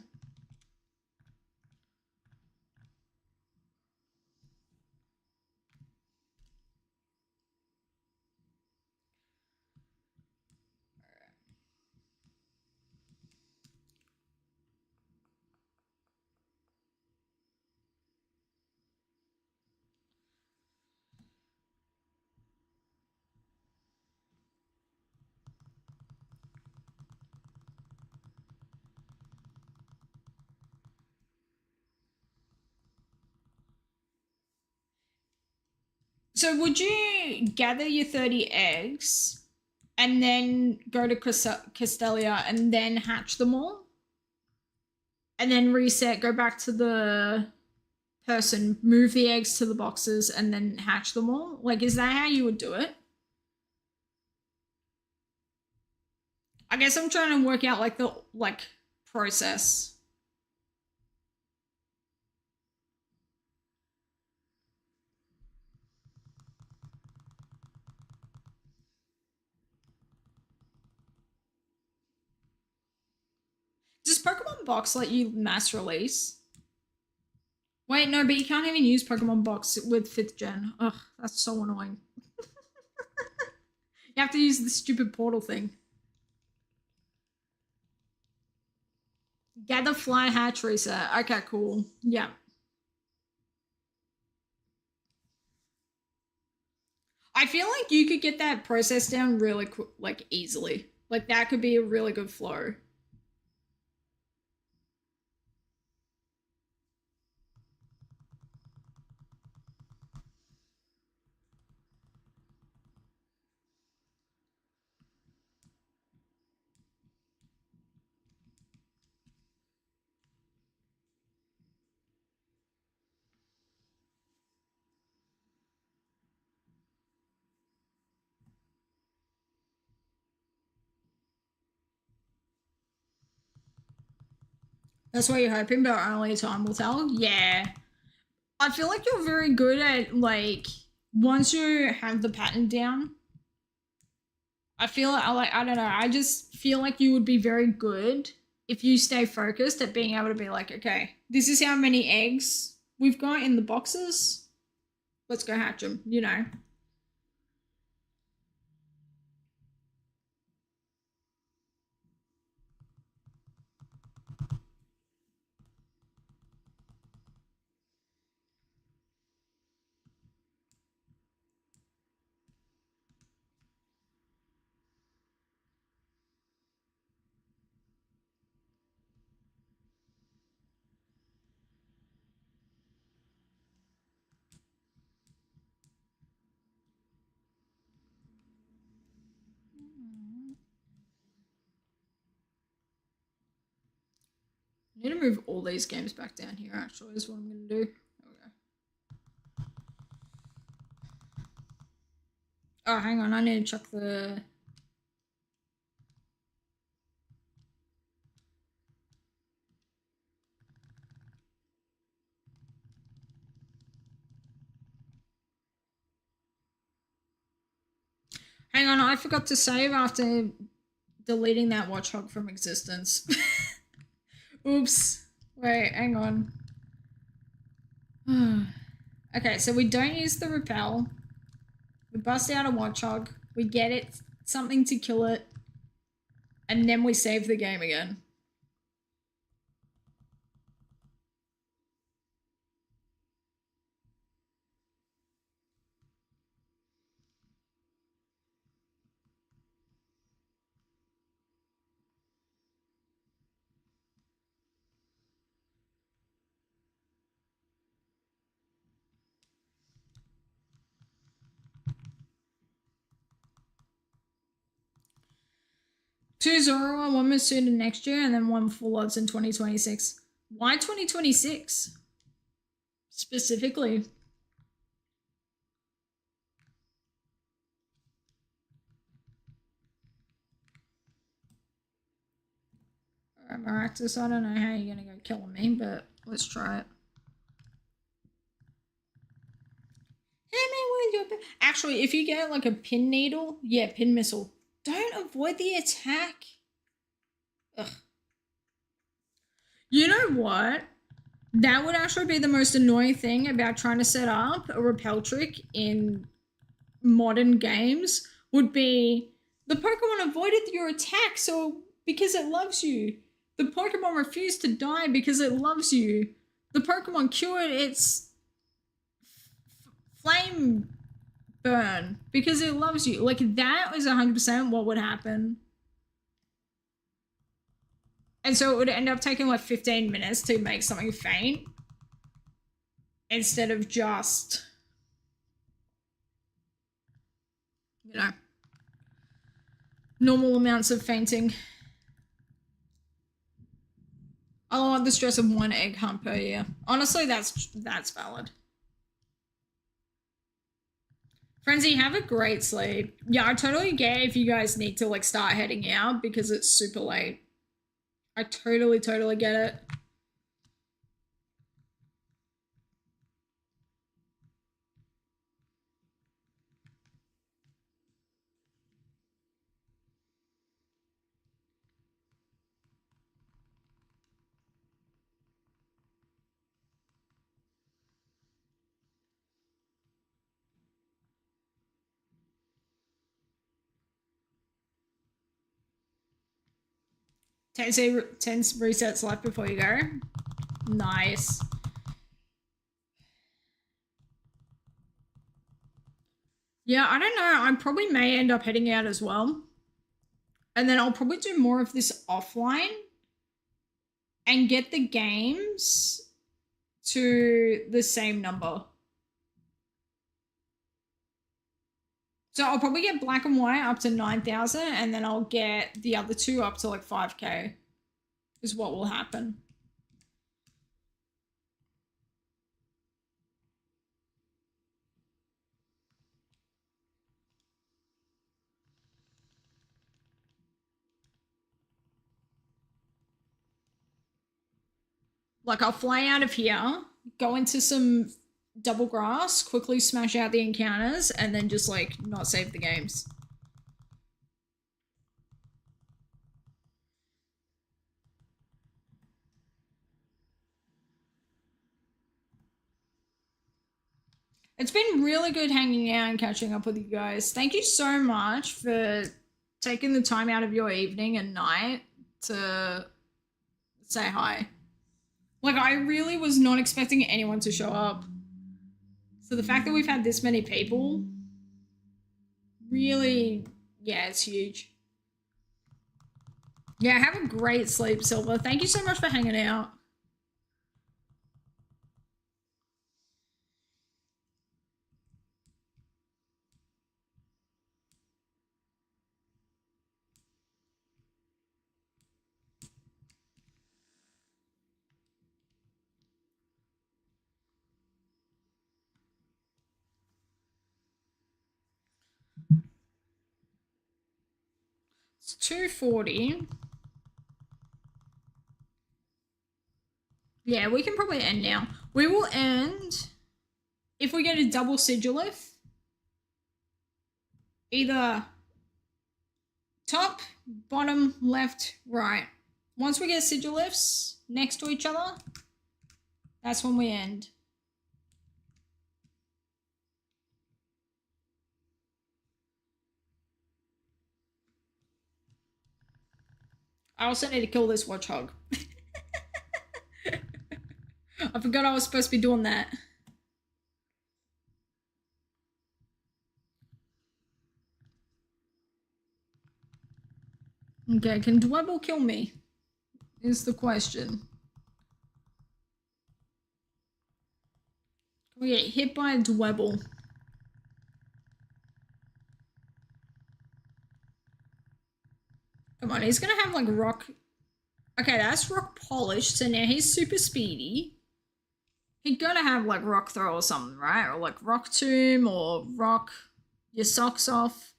So would you gather your 30 eggs and then go to Castelia and then hatch them all? And then reset, go back to the person, move the eggs to the boxes and then hatch them all? Like, is that how you would do it? I guess I'm trying to work out like the process. Does Pokemon Box let you mass release? Wait, no, but you can't even use Pokemon Box with 5th gen. Ugh, that's so annoying. You have to use the stupid portal thing. Gather, fly, hatch, reset. Okay, cool. Yeah. I feel like you could get that process down really quick, like easily. Like that could be a really good flow. That's what you're hoping, but only time will tell. Yeah. I feel like you're very good at, like, once you have the pattern down, I feel like, I don't know, I just feel like you would be very good if you stay focused at being able to be like, okay, this is how many eggs we've got in the boxes. Let's go hatch them, you know. I need to move all these games back down here, actually, is what I'm going to do. There we go. Oh, hang on, I need to check the... Hang on, I forgot to save after deleting that watchhog from existence. Oops. Wait, hang on. Okay, so we don't use the repel. We bust out a watchhog. We get it, something to kill it. And then we save the game again. Two Zoro, one Masuda next year, and then one Full Odds in 2026. Why 2026? Specifically. Alright, Maractus, I don't know how you're gonna go killing me, but let's try it. Actually, if you get like a pin needle, yeah, pin missile. Don't avoid the attack. Ugh. You know what? That would actually be the most annoying thing about trying to set up a repel trick in modern games would be the Pokemon avoided your attack so because it loves you. The Pokemon refused to die because it loves you. The Pokemon cured its flame burn because it loves you. Like, that is 100% what would happen. And so it would end up taking like 15 minutes to make something faint instead of just, you know, normal amounts of fainting. I want the stress of one egg hunt per year. Honestly, that's valid. Frenzy, have a great sleep. Yeah, I totally get if you guys need to like start heading out because it's super late. I totally get it. Ten resets left before you go. Nice. Yeah, I don't know. I probably may end up heading out as well. And then I'll probably do more of this offline and get the games to the same number. So I'll probably get black and white up to 9,000 and then I'll get the other two up to like 5k is what will happen. Like I'll fly out of here, go into some double grass, quickly smash out the encounters, and then just like not save the games. It's been really good hanging out and catching up with you guys. Thank you so much for taking the time out of your evening and night to say hi. Like, I really was not expecting anyone to show up. So the fact that we've had this many people, really, yeah, it's huge. Yeah, have a great sleep, Silver. Thank you so much for hanging out. It's 2:40. Yeah, we can probably end now. We will end if we get a double sigilith. Either top, bottom, left, right. Once we get sigiliths next to each other, that's when we end. I also need to kill this watchhog. I forgot I was supposed to be doing that. Okay, can Dwebble kill me? Is the question. Can we get hit by a Dwebble? Come on, he's gonna have like rock. Okay, that's rock polish, so now he's super speedy. He's gonna have like rock throw or something, right? Or like rock tomb or rock your socks off.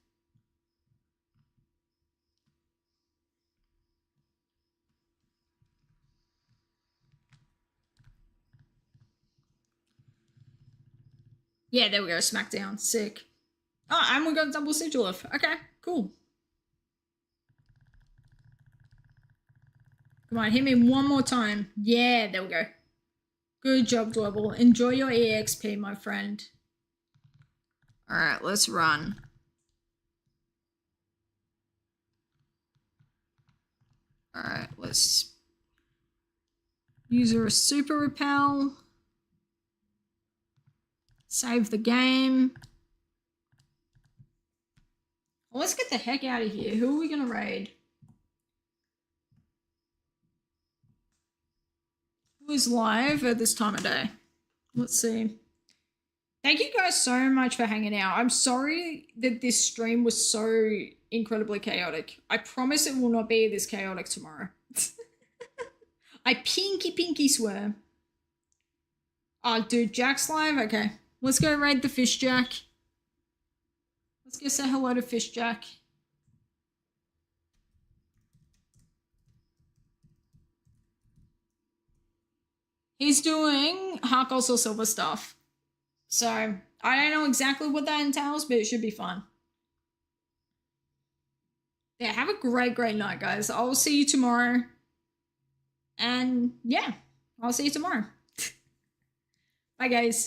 Yeah, there we go, smackdown, sick. Oh, and we got double sigilith. Okay, cool. Come on, hit me one more time. Yeah, there we go. Good job, Dwebble. Enjoy your EXP, my friend. Alright, let's run. Alright, let's use a super repel. Save the game. Well, let's get the heck out of here. Who are we gonna raid? Who is live at this time of day? Let's see. Thank you guys so much for hanging out. I'm sorry that this stream was so incredibly chaotic. I promise it will not be this chaotic tomorrow. I pinky swear. Oh, dude, Jack's live? Okay. Let's go raid the Fish Jack. Let's go say hello to Fish Jack. He's doing Heart Gold or Silver stuff. So, I don't know exactly what that entails, but it should be fun. Yeah, have a great night, guys. I will see you tomorrow. And yeah, I'll see you tomorrow. Bye, guys.